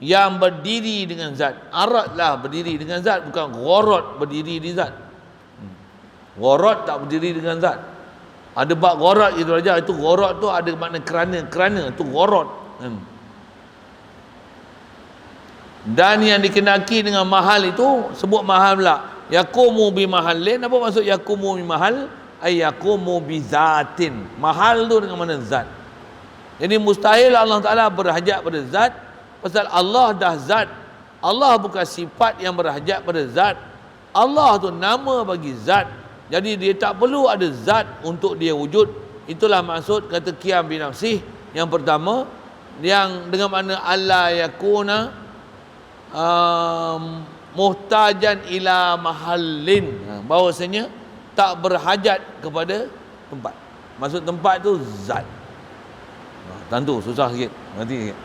yang berdiri dengan zat. Arad lah berdiri dengan zat, bukan gharad berdiri di zat. Gharad tak berdiri dengan zat. Ada bab gharad itu saja, itu gharad tu ada makna kerana tu gharad. Dan yang dikenaki dengan mahal itu sebut mahal pula. Yakumu bi mahallin, apa maksud yakumu bi mahal? Ay yakumu bi zatin. Mahal tu dengan mana zat. Jadi mustahil Allah Taala berhajat pada zat, pasal Allah dah zat. Allah bukan sifat yang berhajat pada zat. Allah tu nama bagi zat. Jadi dia tak perlu ada zat untuk dia wujud. Itulah maksud kata qiyam bi nafsih. Yang pertama, yang dengan makna Allah yakuna muhtajan ila mahallin, bahawasanya tak berhajat kepada tempat. Maksud tempat tu zat. Tentu susah sikit, nanti sikit.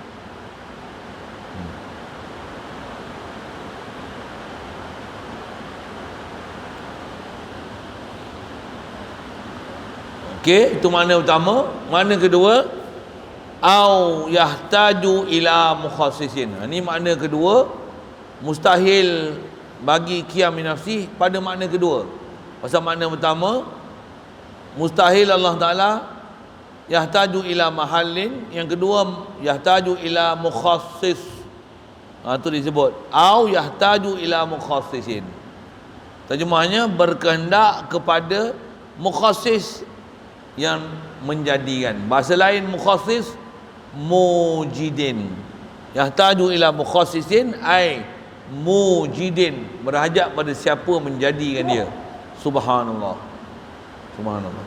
Okey, itu makna utama. Makna kedua, au yahtaju ila mukhassisin. Ini makna kedua, mustahil bagi qiyam bi nafsih pada makna kedua. Pasal makna pertama, mustahil Allah Taala yahtaju ila mahallin, yang kedua yahtaju ila mukhassis. Itu disebut au yahtaju ila mukhassisin. Terjemahnya berkehendak kepada mukhassis yang menjadikan. Bahasa lain mukhassis mujidin. Yahtaju ila mukhassisin ay mujidin, berhajat pada siapa menjadikan dia. Subhanallah. Subhanallah.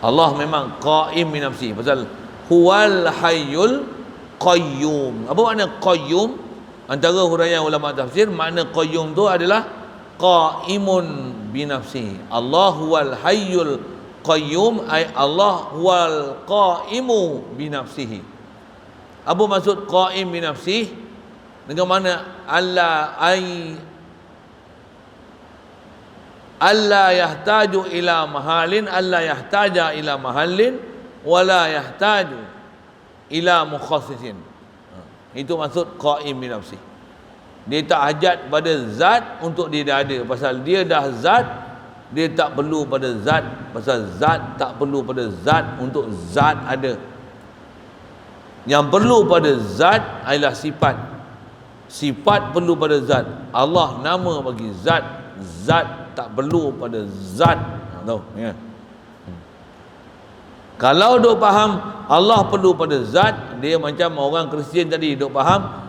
Allah memang qaim bi nafsi, pasal huwal hayyul qayyum. Apa makna qayyum? Antara huraian ulama tafsir, makna qayyum tu adalah qaimun bi nafsi. Allah huwal hayyul qayyum ay Allah huwal qaimu bi nafsihi. Apa maksud qaim bi nafsih? Dengan mana Allah yahtaju ila mahalin, Allah yahtaja ila mahallin, wala yahtaju ila mukhassisin. Itu maksud qaim bi nafsih. Dia tak hajat pada zat untuk dia dah ada, pasal dia dah zat. Dia tak perlu pada zat, pasal zat tak perlu pada zat untuk zat ada. Yang perlu pada zat adalah sifat. Sifat perlu pada zat. Allah nama bagi zat. Zat tak perlu pada zat. Tahu ya? Kalau duk faham Allah perlu pada zat, dia macam orang Kristian tadi duk faham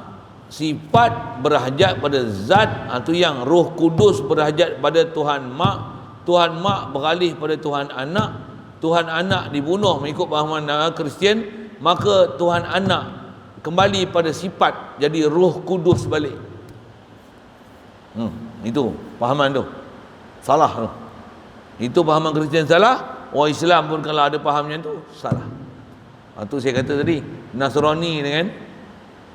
sifat berhajat pada zat. Itu yang Roh Kudus berhajat pada Tuhan Mak. Tuhan Mak beralih pada Tuhan Anak. Tuhan Anak dibunuh mengikut pahaman Kristian, maka Tuhan Anak kembali pada sifat, jadi Roh Kudus balik. Itu pahaman tu salah tu. Itu pahaman Kristian salah. Orang Islam pun kalau ada faham macam tu salah. Itu saya kata tadi, Nasrani dengan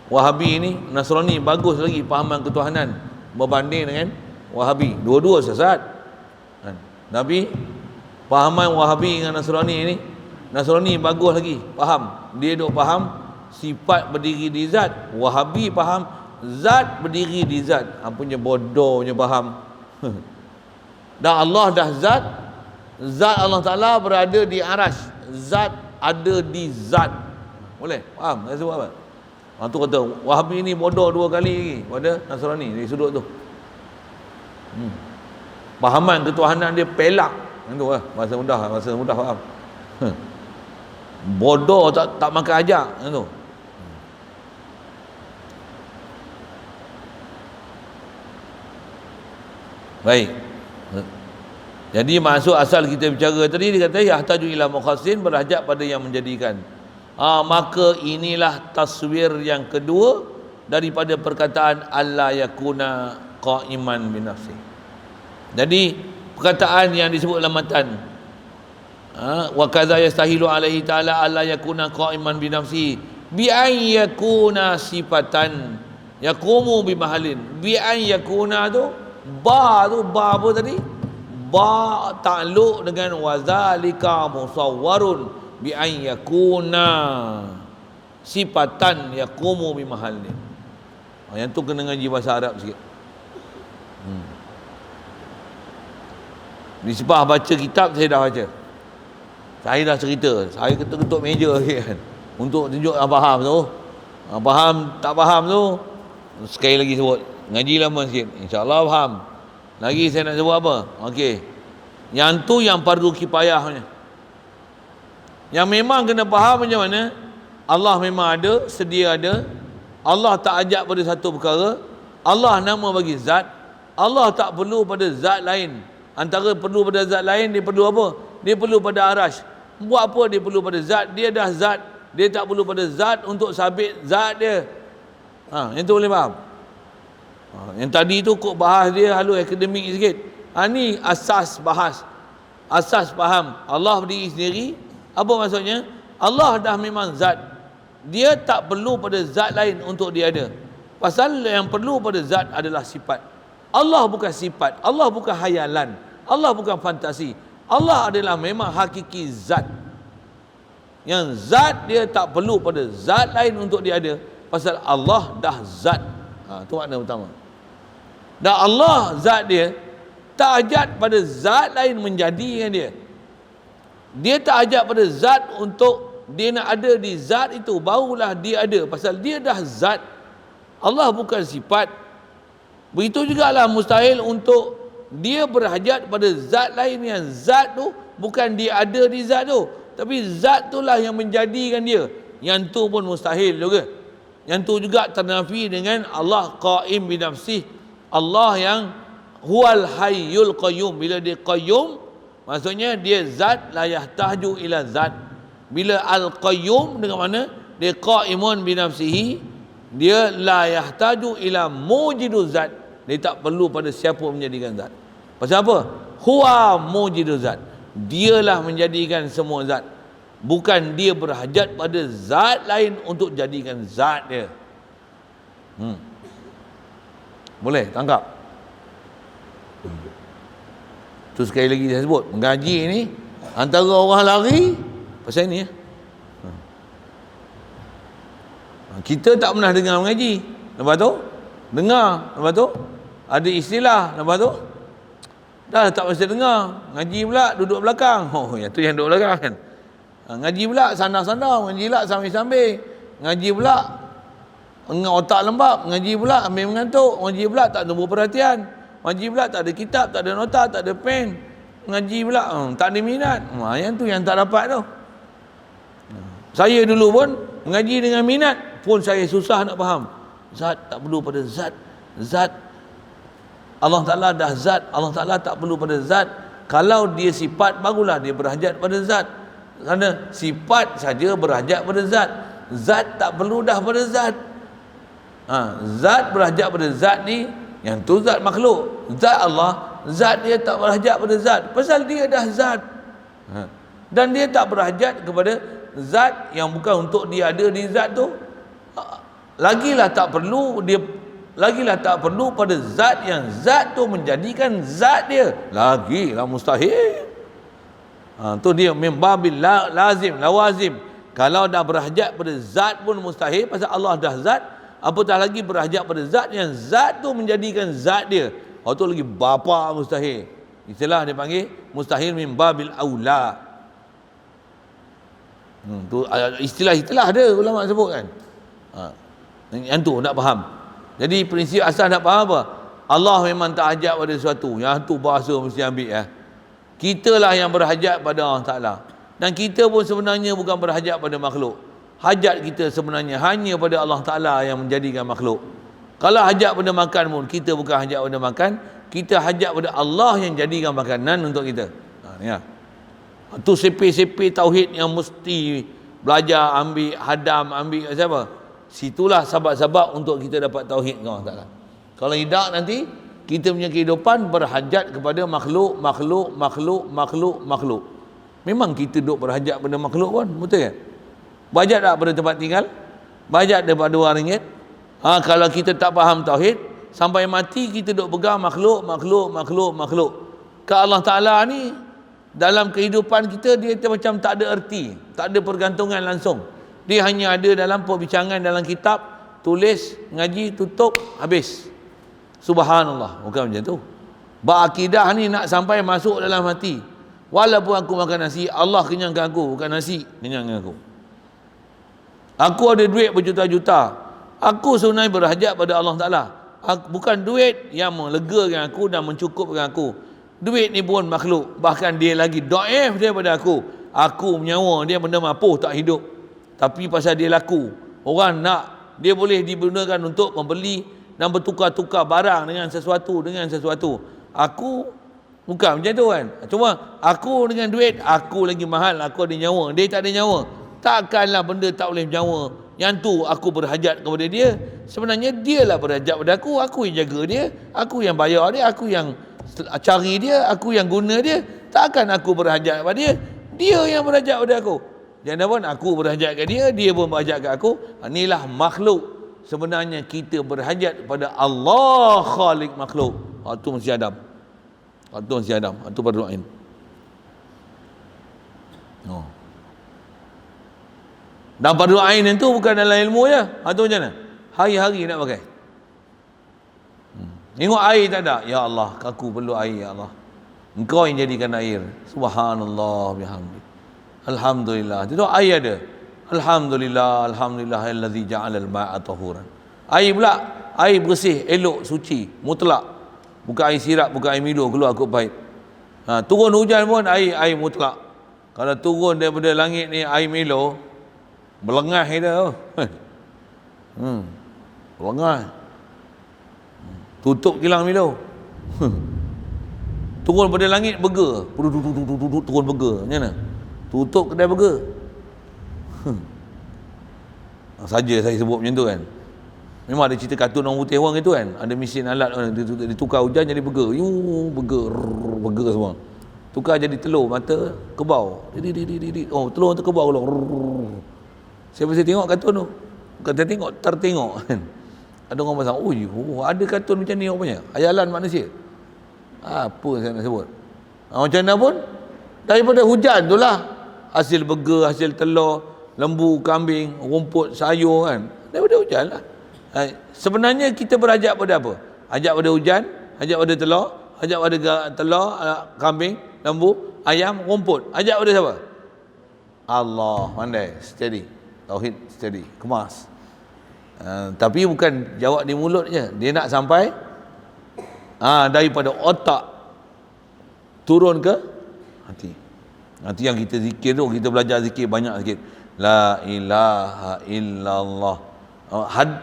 Wahabi ni, Nasrani bagus lagi pahaman ketuhanan berbanding dengan Wahabi. Dua-dua sesat. Nabi pahaman Wahabi dengan Nasrani ni, Nasrani bagus lagi faham. Dia duk faham sifat berdiri di zat. Wahabi faham zat berdiri di zat. Punya bodohnya faham. Dan Allah dah zat. Zat Allah Ta'ala berada di arash. Zat ada di zat. Boleh? Faham? Saya sebut apa? Tu kata Wahabi ni bodoh dua kali lagi pada Nasrani dari sudut tu. Pahaman ketuhanan dia pelak. Itu lah bahasa mudah faham. Bodoh tak makan ajak itu. Baik. Jadi maksud asal kita bicara tadi dia kata yahtaju ila mukhassin, berhajat pada yang menjadikan. Maka inilah taswir yang kedua daripada perkataan alla yakuna qa'iman bi nafsi. Jadi perkataan yang disebut dalam matan wa kadza yastahilu alaihi ta'ala alla yakuna qa'iman bi nafsi bi an yakuna sifatan yaqumu bi mahallin. Bi an yakuna tu ba apa tadi? Ba ta'alluq dengan wazalika musawwarun bi an yakuna sifatan yaqumu bi mahallin. Yang tu kena ngaji bahasa Arab sikit. Nisbah baca kitab saya dah baca. Saya dah cerita, saya ketuk-ketuk meja kan untuk tunjuk faham tu. Faham tak faham tu sekali lagi sebut. Ngaji lama sikit. InsyaAllah faham. Lagi saya nak sebut apa? Okey. Yang tu yang fardu kifayahnya. Yang memang kena faham macam mana? Allah memang ada, sedia ada. Allah tak ajak pada satu perkara. Allah nama bagi zat. Allah tak perlu pada zat lain. Antara perlu pada zat lain, dia perlu apa? Dia perlu pada arash. Buat apa dia perlu pada zat? Dia dah zat. Dia tak perlu pada zat untuk sabit zat dia. Yang tu boleh faham? Yang tadi tu kok bahas dia halus akademik sikit. Ni asas bahas. Asas faham. Allah berdiri sendiri. Apa maksudnya? Allah dah memang zat. Dia tak perlu pada zat lain untuk dia ada. Pasal yang perlu pada zat adalah sifat. Allah bukan sifat. Allah bukan hayalan. Allah bukan fantasi. Allah adalah memang hakiki zat. Yang zat dia tak perlu pada zat lain untuk dia ada. Pasal Allah dah zat. Itu makna utama. Dan Allah zat dia tak ajak pada zat lain menjadikan dia. Dia tak ajak pada zat untuk dia nak ada di zat itu, barulah dia ada. Pasal dia dah zat. Allah bukan sifat. Begitu jugalah mustahil untuk dia berhajat pada zat lain yang zat tu bukan dia ada di zat tu, tapi zat itulah yang menjadikan dia. Yang tu pun mustahil juga. Yang tu juga ternafi dengan Allah qaim bi nafsih. Allah yang huwal hayyul qayyum. Bila dia qayyum, maksudnya dia zat la yahtaju ila zat. Bila al-qayyum dengan mana? Dia qaimun bi nafsihi. Dia la yahtaju ila mujidu zat. Dia tak perlu pada siapa menjadikan zat. Pasal apa? Huwa mujidu zat. Dialah menjadikan semua zat. Bukan dia berhajat pada zat lain untuk jadikan zat dia. Boleh tangkap? Tu sekali lagi saya sebut, mengaji ni antara orang lari pasal ni ya. Kita tak pernah dengar mengaji. Lepas tu dengar, lepas tu ada istilah, lepas tu dah tak mesti dengar. Ngaji pula duduk belakang. Yang tu yang duduk belakang kan. Ngaji pula sandar-sandar, ngaji pula sambil-sambil. Ngaji pula dengan otak lembab, ngaji pula ambil mengantuk, ngaji pula tak tumbuh perhatian. Ngaji pula tak ada kitab, tak ada nota, tak ada pen. Ngaji pula tak ada minat. Yang tu yang tak dapat tu. Saya dulu pun mengaji dengan minat pun saya susah nak faham. Zat tak perlu pada zat. Zat Allah Ta'ala dah zat. Allah Ta'ala tak perlu pada zat. Kalau dia sifat, barulah dia berhajat pada zat. Kerana sifat saja berhajat pada zat. Zat tak perlu dah pada zat. Zat berhajat pada zat ni. Yang tu zat makhluk. Zat Allah, zat dia tak berhajat pada zat. Pasal dia dah zat. Dan dia tak berhajat kepada zat yang bukan untuk dia ada di zat tu. lagilah tak perlu pada zat yang zat tu menjadikan zat dia, lagilah mustahil. Tu dia mimbabil lawazim. Kalau dah berhajat pada zat pun mustahil, pasal Allah dah zat, apatah lagi berhajat pada zat yang zat tu menjadikan zat dia. Tu lagi bapa mustahil. Istilah dia panggil mustahil mimbabil aula. Tu istilah ada ulama sebut kan. Yang tu nak faham. Jadi prinsip asas nak faham apa? Allah memang tak hajat pada sesuatu. Yang tu bahasa mesti ambil ya. Kita lah yang berhajat pada Allah Ta'ala. Dan kita pun sebenarnya bukan berhajat pada makhluk. Hajat kita sebenarnya hanya pada Allah Ta'ala yang menjadikan makhluk. Kalau hajat pada makan pun, kita bukan hajat pada makan, kita hajat pada Allah yang jadikan makanan untuk kita. Ya. Itu sepe-sepe tauhid yang mesti belajar, ambil, hadam, ambil siapa? Situlah sebab-sebab untuk kita dapat tauhid dengan Allah Ta'ala. Kalau tidak nanti, kita punya kehidupan berhajat kepada makhluk. Memang kita duduk berhajat pada makhluk pun, betul kan? Berhajat tak pada tempat tinggal? Berhajat daripada RM2? Kalau kita tak faham tauhid, sampai mati kita duduk pegang makhluk. Ke Allah Ta'ala ni, dalam kehidupan kita, dia macam tak ada erti, tak ada pergantungan langsung. Dia hanya ada dalam perbincangan dalam kitab, tulis, ngaji, tutup, habis. Subhanallah, bukan macam tu. Berakidah ni nak sampai masuk dalam hati. Walaupun aku makan nasi, Allah kenyangkan aku, bukan nasi kenyangkan aku. Aku ada duit berjuta-juta, aku sebenarnya berhajat pada Allah Ta'ala. Bukan duit yang melegakan aku dan mencukupkan aku. Duit ni pun makhluk, bahkan dia lagi dhaif daripada aku. Aku menyawa dia benda mapuh tak hidup, tapi pasal dia laku, orang nak, dia boleh digunakan untuk membeli dan bertukar-tukar barang dengan sesuatu. Aku bukan macam tu kan. Cuma aku dengan duit, aku lagi mahal, aku ada nyawa, dia tak ada nyawa. Takkanlah benda tak boleh nyawa. Yang tu aku berhajat kepada dia. Sebenarnya dia lah berhajat pada aku yang jaga dia, aku yang bayar dia, aku yang cari dia, aku yang guna dia. Takkan aku berhajat kepada dia, dia yang berhajat pada aku. Jangan pun aku berhajat ke dia, dia pun berhajat ke aku. Inilah makhluk. Sebenarnya kita berhajat pada Allah Khalik makhluk. Itu mesti Adam. Itu pada doain. Dan pada doain itu bukan dalam ilmu je. Itu macam mana? Hari-hari nak pakai. Tengok air tak ada. Ya Allah, aku perlu air ya Allah. Engkau yang jadikan air. Subhanallah bihamdi. Alhamdulillah. Itu air ada. Alhamdulillah allazi ja'alal ma'a tahuran. Air pula, air bersih, elok, suci, mutlak. Bukan air sirap, bukan air Milo keluar kot pahit. Turun hujan pun air mutlak. Kalau turun daripada langit ni air Milo, belengah dia. Belengah. Tutup kilang Milo. Turun pada langit burger. Turun burger. Macam mana? Tutup kedai burger. Saja saya sebut macam tu kan. Memang ada cerita kartun orang putih orang itu kan. Ada mesin alat ditukar hujan jadi burger. Burger semua. Tukar jadi telur, mata kebau. Telur tu kebau lah. Saya tengok kartun tu. Bukan tertengok kan. Ada orang pasang, ada kartun macam ni rupanya. Hayalan manusia. Apa saya nak sebut? Macam mana pun, daripada hujan tu lah hasil burger, hasil telur, lembu, kambing, rumput, sayur kan. Daripada hujan lah. Sebenarnya kita berhajat pada apa? Hajat pada hujan, hajat pada telur, hajat pada telur, kambing, lembu, ayam, rumput. Hajat pada siapa? Allah. Pandai, steady. Tauhid steady, kemas. Tapi bukan jawab di mulut je. Dia nak sampai daripada otak turun ke hati. Nanti yang kita zikir tu, kita belajar zikir banyak sikit. La ilaha illallah.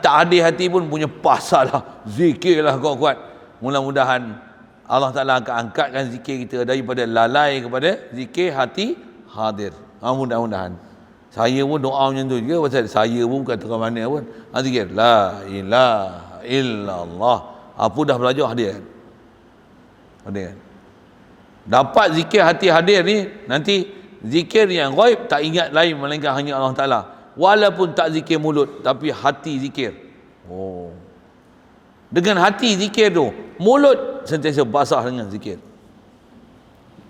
Tak ada hati pun punya pasal lah. Zikirlah kuat-kuat. Mudah-mudahan Allah Ta'ala akan angkatkan zikir kita daripada lalai kepada zikir hati hadir. Mudah-mudahan. Saya pun doa macam tu juga, pasal saya pun bukan tukar mana pun. Zikir la ilaha illallah. Apa dah belajar hadir kan? Dapat zikir hati hadir ni, nanti zikir yang ghaib tak ingat lain melainkan hanya Allah Ta'ala. Walaupun tak zikir mulut, tapi hati zikir. Oh. Dengan hati zikir tu, mulut sentiasa basah dengan zikir.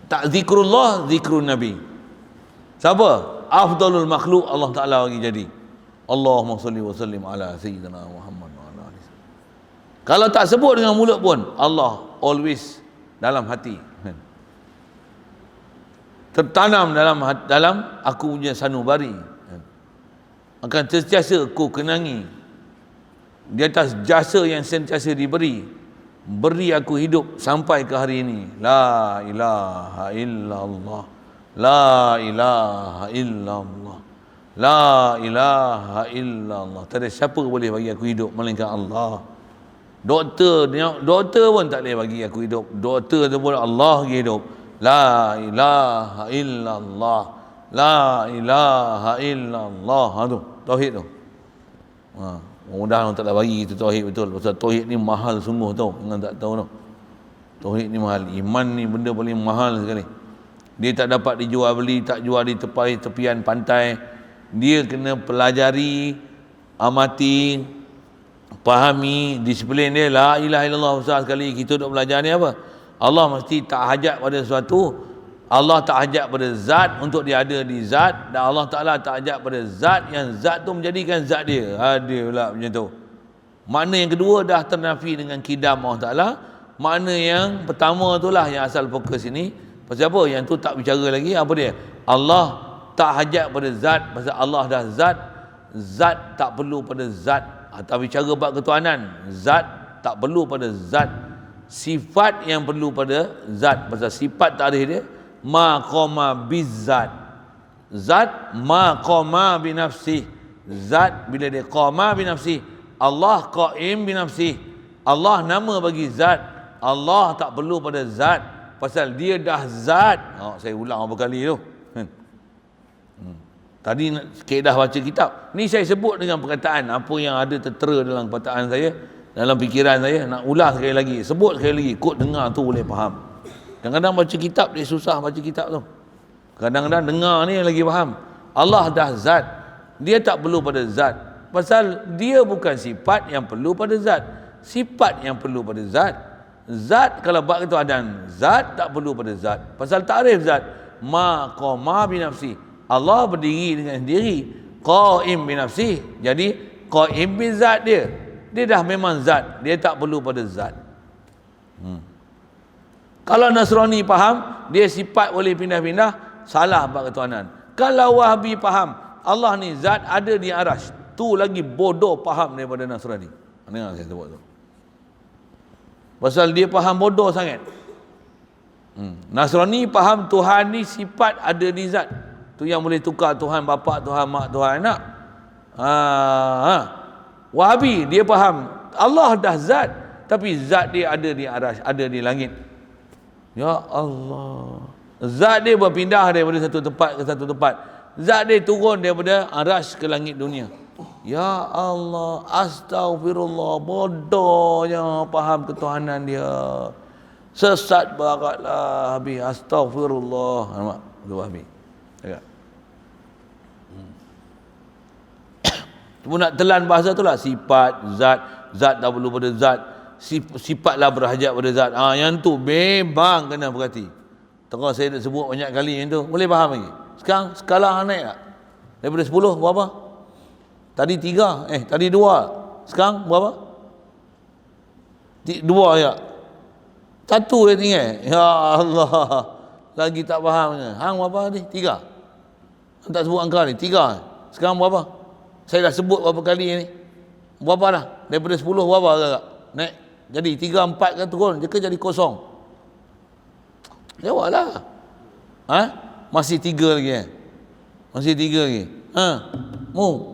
Tak zikrullah, zikrun Nabi. Siapa? Afdalul makhluk Allah Ta'ala bagi jadi. Allahumma salli wa sallim ala sayyidina Muhammad wa ala alihi. Kalau tak sebut dengan mulut pun, Allah always dalam hati. Tertanam dalam aku punya sanubari. Akan sentiasa aku kenangi di atas jasa yang sentiasa diberi. Beri aku hidup sampai ke hari ini. La ilaha illallah. La ilaha illallah. La ilaha illallah. Tak ada siapa boleh bagi aku hidup melainkan Allah. Doktor pun tak boleh bagi aku hidup. Doktor tu pun Allah bagi hidup. La ilaha illallah. La ilaha illallah. Ha tu, tauhid tu. Mudah-mudahan Allah tak bagi kita tauhid betul. Pasal tauhid ni mahal sungguh tau. Jangan tak tahu tau. Tauhid ni mahal. Iman ni benda paling mahal sekali. Dia tak dapat dijual beli, tak jual di tepian pantai. Dia kena pelajari, amati, fahami, disiplin dia. La ilaha illallah besar sekali. Kita duk belajar ni apa? Allah mesti tak hajat pada sesuatu. Allah tak hajat pada zat untuk dia ada di zat, dan Allah Ta'ala tak hajat pada zat yang zat tu menjadikan zat dia. Ada pula macam tu. Makna yang kedua dah ternafi dengan kidam Allah Ta'ala. Makna yang pertama itulah yang asal fokus ini. Pasal apa? Yang tu tak bicara lagi. Apa dia? Allah tak hajat pada zat. Pasal Allah dah zat. Zat tak perlu pada zat. Tak bicara bab ketuhanan. Zat tak perlu pada zat. Sifat yang perlu pada zat. Pasal sifat takrif dia ma qama bizzat. Zat ma qama binafsih. Zat bila dia qama binafsih, Allah qaim binafsih. Allah nama bagi zat. Allah tak perlu pada zat pasal dia dah zat. Saya ulang berapa kali tu. Tadi kaedah baca kitab ni saya sebut dengan perkataan apa yang ada tertera dalam perkataan saya, dalam fikiran saya. Nak ulas sekali lagi, sebut sekali lagi, kod dengar tu boleh faham. Kadang-kadang baca kitab dia susah baca kitab tu. Kadang-kadang dengar ni lagi faham. Allah dah zat. Dia tak perlu pada zat. Pasal dia bukan sifat yang perlu pada zat. Sifat yang perlu pada zat. Zat kalau bab ketuhanan, zat tak perlu pada zat. Pasal takrif zat, ma qama bi nafsi. Allah berdiri dengan sendiri. Qaim bi nafsi. Jadi qaim bi zat dia. Dia dah memang zat. Dia tak perlu pada zat. Kalau Nasrani faham, dia sifat boleh pindah-pindah, salah bab ketuhanan. Kalau Wahabi faham, Allah ni zat ada di arasy, tu lagi bodoh faham daripada Nasrani. Dengar saya sebut tu. Pasal dia faham bodoh sangat. Nasrani faham Tuhan ni sifat ada di zat. Tu yang boleh tukar Tuhan bapa, Tuhan mak, Tuhan anak. Wahabi dia faham Allah dah zat, tapi zat dia ada di arasy, ada di langit. Ya Allah. Zat dia berpindah daripada satu tempat ke satu tempat. Zat dia turun daripada arasy ke langit dunia. Ya Allah, astagfirullah, bodohnya faham ketuhanan dia. Sesat baratlah habis. Astagfirullah. Nampak? Tu habis. Agak. Cuma nak telan bahasa tu lah. Sifat, zat tak perlu pada zat. Sifatlah berhajat pada zat. Yang tu memang kena berhati. Terus saya dah sebut banyak kali yang tu. Boleh faham lagi? Sekarang skala naik tak? Daripada 10 berapa? Tadi 3, tadi 2. Sekarang berapa? 2 ya. 1 dia tinggal. Ya Allah. Lagi tak faham. Hang berapa ni? 3. Hang tak sebut angka ni. 3. Sekarang berapa? Saya dah sebut berapa kali ni. Berapa dah? Daripada 10 berapa agak? Naik. Jadi 3, 4 kan turun. Dia ke jadi kosong. Jawablah. Masih 3 lagi. Masih 3 lagi. Mu.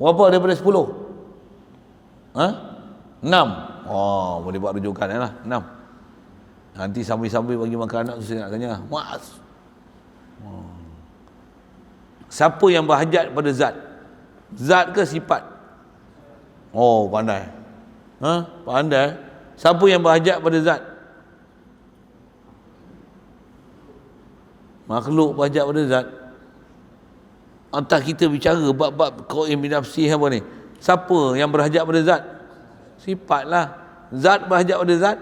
Berapa daripada 10? 6. Boleh buat rujukan lah. 6. Nanti sambil-sambil bagi makan anak tu saya nak tanya. Mas. Siapa yang berhajat pada zat? Zat ke sifat? Pandai. Pandai. Siapa yang berhajat pada zat? Makhluk berhajat pada zat. Entah kita bicara bab-bab qaim bi nafsi apa ni. Siapa yang berhajat pada zat? Sifatlah. Zat berhajat pada zat?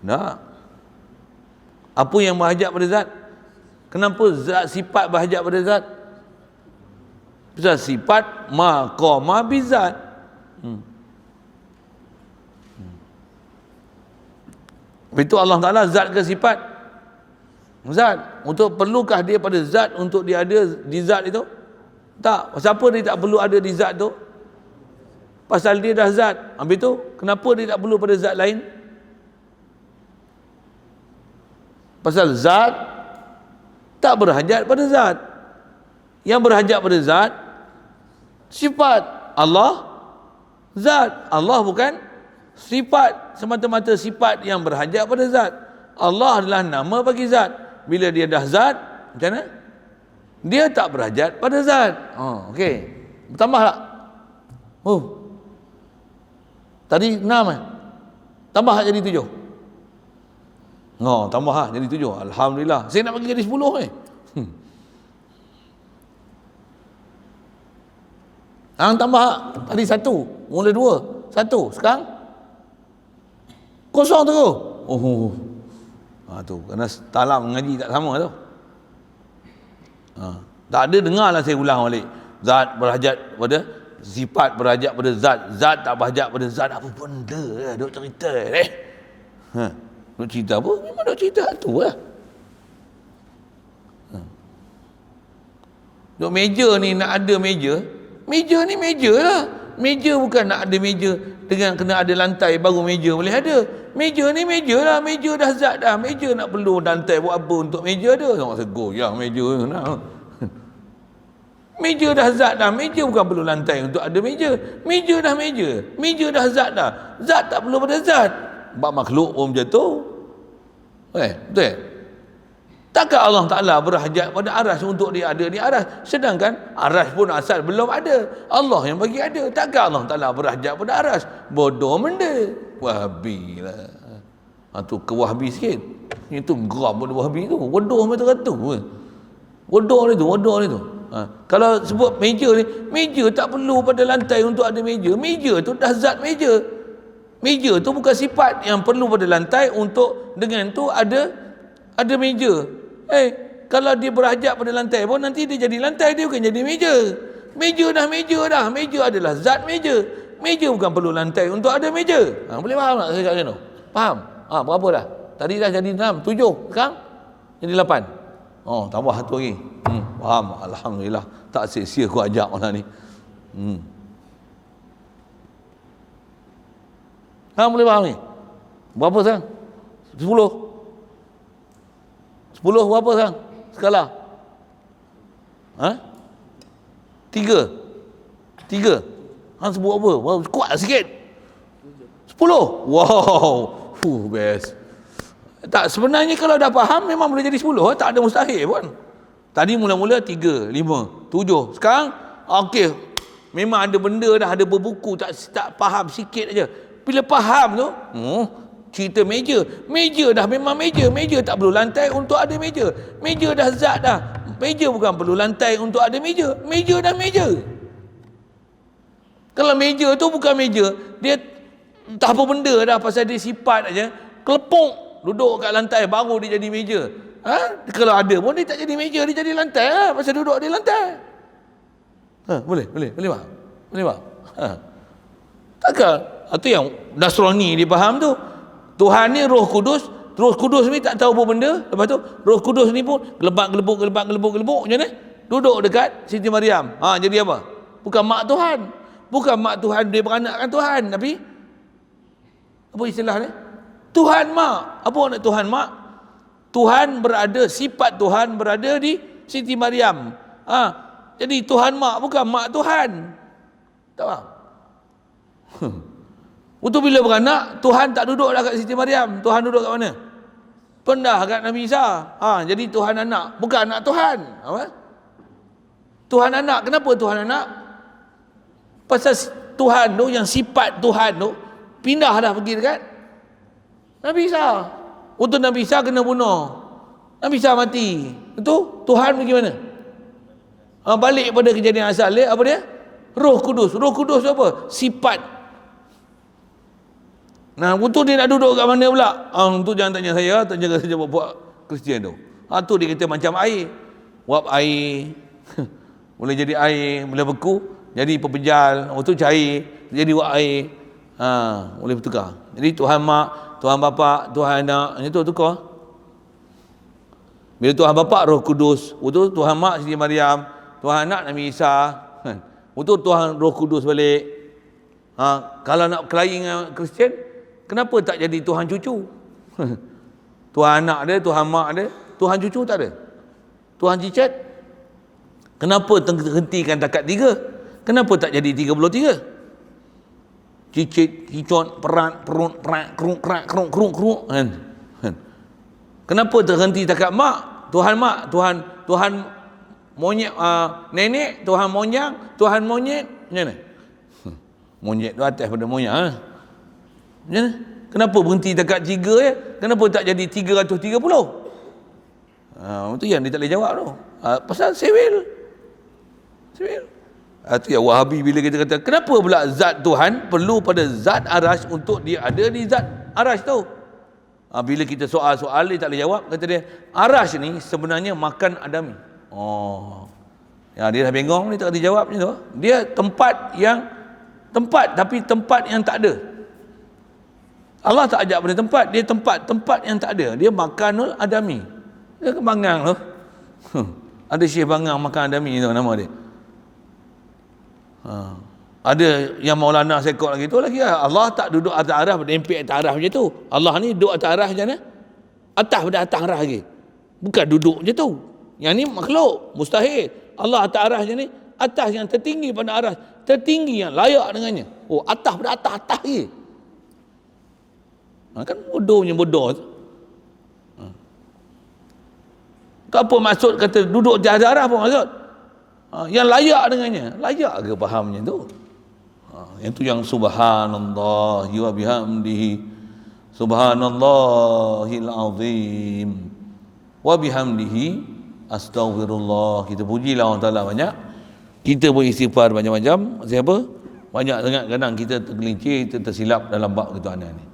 Tak. Apa yang berhajat pada zat? Kenapa zat sifat berhajat pada zat? Pasal sifat maqama bizat. Itu Allah Ta'ala zat ke sifat? Zat. Untuk perlukah dia pada zat untuk dia ada di zat itu? Tak. Siapa dia tak perlu ada di zat tu? Pasal dia dah zat. Habis tu, kenapa dia tak perlu pada zat lain? Pasal zat tak berhajat pada zat. Yang berhajat pada zat sifat. Allah zat. Allah bukan sifat, semata-mata sifat yang berhajat pada zat. Allah adalah nama bagi zat. Bila dia dah zat, macam mana? Dia tak berhajat pada zat. Okey. Bertambah tak? Tadi 6 tambah tak jadi 7? Tambah lah jadi 7. Alhamdulillah. Saya nak bagi jadi 10 ni. Tambah tak? Tadi 1, mula 2, 1. Sekarang kosong terus. Tu kerana talam mengaji tak sama tu. Tak ada, dengarlah saya ulang balik. Zat berhajat pada sifat, berhajat pada zat. Zat tak berhajat pada zat. Apa benda lah duk cerita duk cerita apa? Memang duk cerita tu lah. Duk meja ni nak ada meja. Meja ni meja lah. Meja bukan nak ada meja dengan kena ada lantai baru meja boleh ada. Meja ni meja lah. Meja dah zat dah. Meja nak perlu lantai buat apa untuk meja ada? Tengok segur yang meja nak. Meja dah zat dah. Meja bukan perlu lantai untuk ada meja. Meja dah meja. Meja dah zat dah. Zat tak perlu pada zat. Bab makhluk pun macam tu. Betul? Takkan Allah Ta'ala berhajat pada aras untuk dia ada di aras, sedangkan aras pun asal belum ada. Allah yang bagi ada. Takkan Allah Ta'ala berhajat pada aras? Bodoh benda. Wahabi lah. Tu ke-Wahabi sikit. Itu geram pada Wahabi tu. Bodoh macam tu. Bodoh ni tu. Kalau sebut meja ni, meja tak perlu pada lantai untuk ada meja. Meja tu dah zat meja. Meja tu bukan sifat yang perlu pada lantai untuk dengan tu ada meja. Kalau dia berhajat pada lantai pun nanti dia jadi lantai, dia bukan jadi meja. Meja dah meja dah. Meja adalah zat meja. Meja bukan perlu lantai untuk ada meja. Boleh faham tak saya kat sana? Faham? Berapa dah? Tadi dah jadi 6, 7. Sekarang jadi 8. Tambah satu lagi. Faham? Alhamdulillah. Tak sia-sia aku ajak malam ni. Boleh faham ni? Berapa sekarang? 10. 10 berapa sekarang? Skala? 3. Sebut apa? Kuat sikit. 10. Wow. Best. Tak, sebenarnya kalau dah faham memang boleh jadi 10. Tak ada mustahil pun. Tadi mula-mula 3, 5, 7. Sekarang okey. Memang ada benda dah, ada berbuku, tak faham sikit aja. Bila faham tu, cerita meja. Meja dah memang meja. Meja tak perlu lantai untuk ada meja. Meja dah zat dah. Meja bukan perlu lantai untuk ada meja. Meja dah meja. Kalau meja tu bukan meja, dia tak apa benda dah, pasal dia sifat aja. Kelepuk duduk kat lantai baru dia jadi meja. Kalau ada pun dia tak jadi meja, dia jadi lantai lah, pasal duduk di lantai. Boleh faham? Takkan itu yang Nasrani dia faham tu. Tuhan ni Roh Kudus. Roh Kudus ni tak tahu apa benda. Lepas tu Roh Kudus ni pun gelebak macam ni. Duduk dekat Siti Maryam. Jadi apa? Bukan mak Tuhan. Bukan mak Tuhan, dia beranakkan Tuhan, tapi apa istilah ni? Tuhan mak. Apa nak Tuhan mak? Tuhan berada, sifat Tuhan berada di Siti Maryam. Jadi Tuhan mak, bukan mak Tuhan. Tak faham? Untuk bila beranak, Tuhan tak duduk dah kat Siti Maryam. Tuhan duduk kat mana? Pendah kat Nabi Isa. Jadi Tuhan anak, bukan anak Tuhan. Apa? Tuhan anak. Kenapa Tuhan anak? Pasal Tuhan tu, yang sifat Tuhan tu pindah dah pergi dekat Nabi Isa. Untuk Nabi Isa kena bunuh. Nabi Isa mati. Itu Tuhan pergi mana? Balik pada kejadian asal dia. Apa dia? Roh Kudus. Roh Kudus tu apa? Sifat. Nah, untuk dia nak duduk kat mana pula? Untuk jangan tanya saya, tanya saja buat Kristian tu. Tu dia kata macam air. Wap air. Boleh jadi air, boleh beku, jadi pepejal. Itu cair, jadi wap air. Boleh bertukar. Jadi Tuhan Mak, Tuhan Bapa, Tuhan Anak, itu tukar. Bila Tuhan Bapa Roh Kudus, itu Tuhan Mak Siti Maryam, Tuhan Anak Nabi Isa, itu Tuhan Roh Kudus balik. Kalau nak kelahi dengan Kristian, kenapa tak jadi Tuhan cucu? Tuhan Anak dia, Tuhan Mak dia, Tuhan cucu tak ada. Tuhan cicit. Kenapa terhentikan takat 3? Kenapa tak jadi 33? Cicit, kicot, perat, perut, perat, keruk, kerak, keruk, keruk, keruk, kan? Kenapa terhenti takat mak? Tuhan mak, Tuhan monyet, nenek, Tuhan monyang, Tuhan monyet, macam mana? Monyet tu atas pada monyet, macam mana? Kenapa berhenti takat 3 ya? Kenapa tak jadi 330? Itu yang dia tak boleh jawab tu. Pasal sewil. Itu yang Wahabi bila kita kata, kenapa pula zat Tuhan perlu pada zat arash untuk dia ada di zat arash tu? Bila kita soal-soal dia tak boleh jawab, kata dia, arash ni sebenarnya makan Adami. Dia dah bengong, dia tak boleh jawab macam tu. Dia tempat tapi tempat yang tak ada. Allah tak ajak pada tempat, dia tempat yang tak ada. Dia makanul Adami. Dia bangang tu. Ada Syekh Bangang makan Adami tu nama dia. Ada yang Maulana sekot lagi tu lagi lah. Allah tak duduk atas arah, berdempik atas arah macam tu. Allah ni duduk atas arah macam mana? Atas pada atas arah lagi. Bukan duduk macam tu. Yang ni makhluk, mustahil. Allah atas arah macam ni, atas yang tertinggi pada arah, tertinggi yang layak dengannya. Atas pada atas lagi. Kan bodohnya bodoh tu. Apa maksud kata duduk di atas arah, apa maksud? Yang layak dengannya. Layak ke fahamnya tu? Itu yang subhanallah wa bihamdihi, subhanallahil azim wa bihamdihi astaghfirullah. Kita pujilah Allah Ta'ala banyak, kita pun istighfar macam-macam. Siapa? Banyak sangat kadang kita tergelincir, kita tersilap dalam bab ketuhanan ni.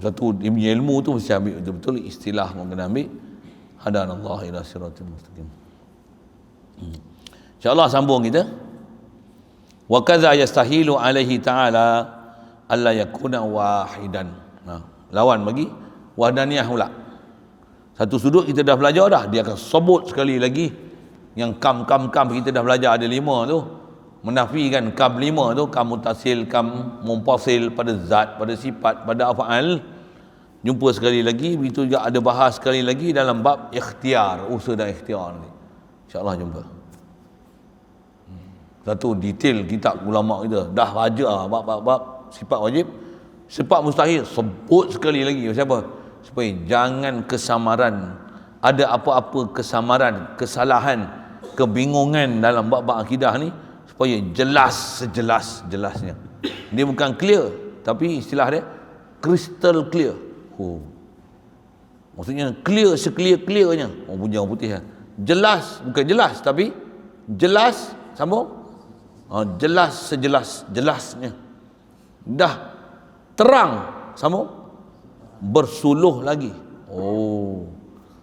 Satu ilmu tu mesti ambil betul-betul, istilah pun kena ambil. Hadanallah ila siratal mustaqim. InsyaAllah sambung kita. Wa kadza yastahilu alaihi ta'ala alla yakuna wahidan. Lawan bagi wahdaniyah pula. Satu sudut kita dah belajar dah, dia akan sebut sekali lagi yang kam kita dah belajar ada 5 tu. Menafikan kam 5 tu, kam mutasil, kam mumpasil pada zat, pada sifat, pada af'al. Jumpa sekali lagi, begitu juga ada bahas sekali lagi dalam bab ikhtiar, usaha dan ikhtiar ni. InsyaAllah jumpa. Satu detail kitab ulama kita dah baca bab sifat wajib, sifat mustahil sebut sekali lagi. Siapa? Supaya jangan kesamaran, ada apa-apa kesamaran, kesalahan, kebingungan dalam bab-bab akidah ni, supaya jelas sejelas-jelasnya. Dia bukan clear, tapi istilah dia crystal clear. Maksudnya clear seclear-clearnya. Punya orang putih lah. Jelas, bukan jelas tapi jelas, sambung. Jelas sejelas-jelasnya. Dah terang, sambung. Bersuluh lagi.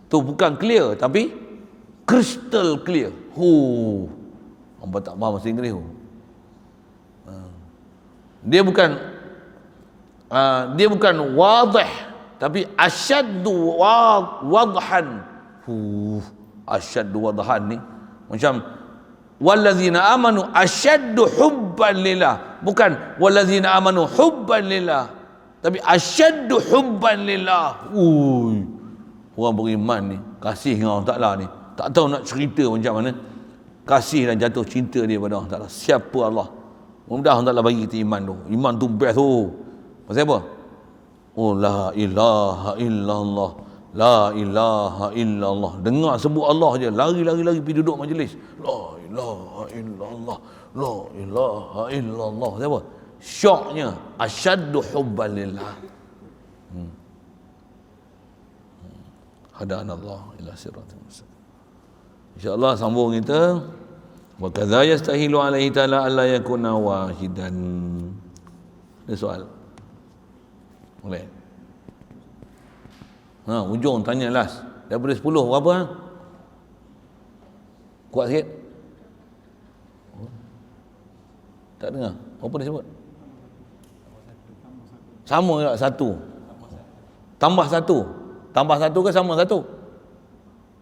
Tu bukan clear tapi crystal clear. Hangpa tak faham bahasa Inggeris. Dia bukan wadih tapi asyaddu wadhan. Asyaddu wadhan ni macam wallazina amanu asyaddu hubban lillah, bukan wallazina amanu hubban lillah tapi asyaddu hubban lillah. Orang beriman ni kasih dengan Allah Ta'ala ni tak tahu nak cerita macam mana kasih dan jatuh cinta dia pada Allah Ta'ala. Siapa Allah? Mudah-mudahan Allah Ta'ala bagi kita iman tu best tu. Pasal apa? La ilaha illallah, la ilaha illallah. Dengar sebut Allah je, lari pergi duduk majlis. La ilaha illallah, la ilaha illallah. Siapa? Syoknya asyaddu hubban lillah. Hadanallah ila siratal mustaqim. InsyaAllah sambung kita Wa kadza yastahilu alaihi ta'ala alla yakuna wahidan. Ini soal. Boleh. Ujung tanya last. Daripada 10 berapa? Kuat sikit. Tak dengar. Apa dia sebut? Sama tak satu? Tambah satu. Tambah satu ke sama satu?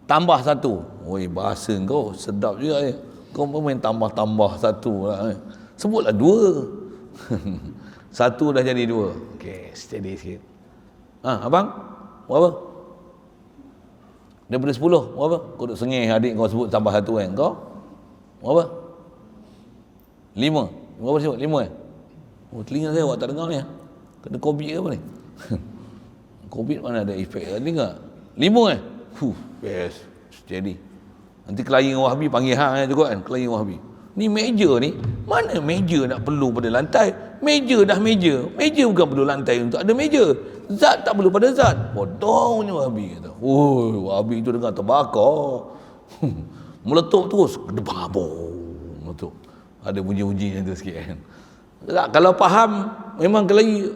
Tambah satu. Oi, bahasa kau sedap juga ni. Kau main tambah-tambah satu lah. Sebutlah dua. Satu dah jadi dua. Okey, steady sikit. Abang? Berapa? Daripada 10, berapa? Kau duk sengih adik kau sebut tambah satu kan? Kau? Berapa? 5. Berapa sebut? 5 kan? Oh, telinga saya awak tak dengar ni. Kena COVID ke apa ni? COVID mana ada efek telinga? 5 kan? Best. Steady. Nanti klien Wahabi panggil hang juga kan? Klien Wahabi. Ni meja ni, mana meja nak perlu pada lantai? Meja dah meja. Meja bukan perlu lantai untuk ada meja. Zat tak perlu pada zat. Bodohnya Wahabi kata. Oh, Wahabi tu dengar terbakar. Meletup terus. Meletup. Ada bunyi-bunyi tu sikit kan. Tak, kalau faham, memang kelahi.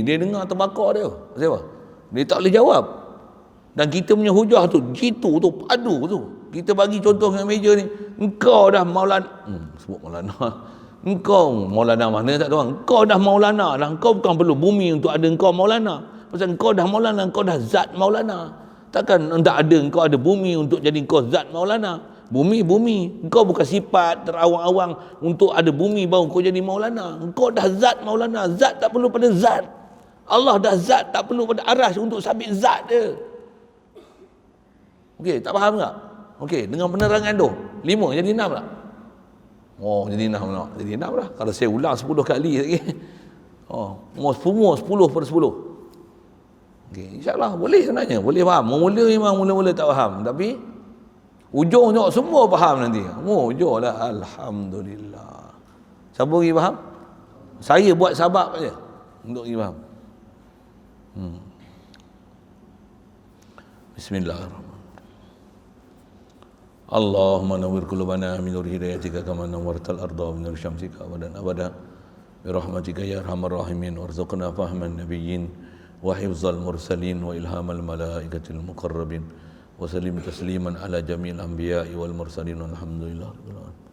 Dia dengar terbakar dia. Siapa? Dia tak boleh jawab. Dan kita punya hujah tu, jitu tu, padu tu. Kita bagi contoh dengan meja ni. Engkau dah Maulana. Sebut Maulana. Engkau Maulana mana tak tahu. Engkau dah Maulana dah. Engkau bukan perlu bumi untuk ada engkau Maulana. Pasal engkau dah Maulana, engkau dah zat Maulana. Takkan tak ada engkau ada bumi untuk jadi engkau zat Maulana. Bumi. Engkau bukan sifat terawang-awang untuk ada bumi baru engkau jadi Maulana. Engkau dah zat Maulana. Zat tak perlu pada zat. Allah dah zat tak perlu pada arash untuk sabit zat dia. Okey, tak faham tak? Okey, dengan penerangan tu 5 jadi 6 tak? Oh, jadi 6 tak? Jadi 6 lah. Kalau saya ulang 10 kali lagi. Mau 10 per 10. Okey, insyaAllah boleh sebenarnya. Boleh faham. Mula memang mula-mula tak faham. Tapi ujung semua faham nanti. Ujung lah. Alhamdulillah. Siapa lagi faham? Saya buat sabab saja untuk lagi faham. Bismillahirrahmanirrahim. Allahumma nawwir qulubana min nur hidayatika kama nawwartal arda min nur syamsika abadan abada bi rahmatika ya arhamar rahimin warzuqna fahman nabiyyin wa hifzal mursalin wa ilhamal malaikatil muqarrabin wa sallim tasliman ala jami'il anbiya'i wal mursalin walhamdulillahi rabbil alamin.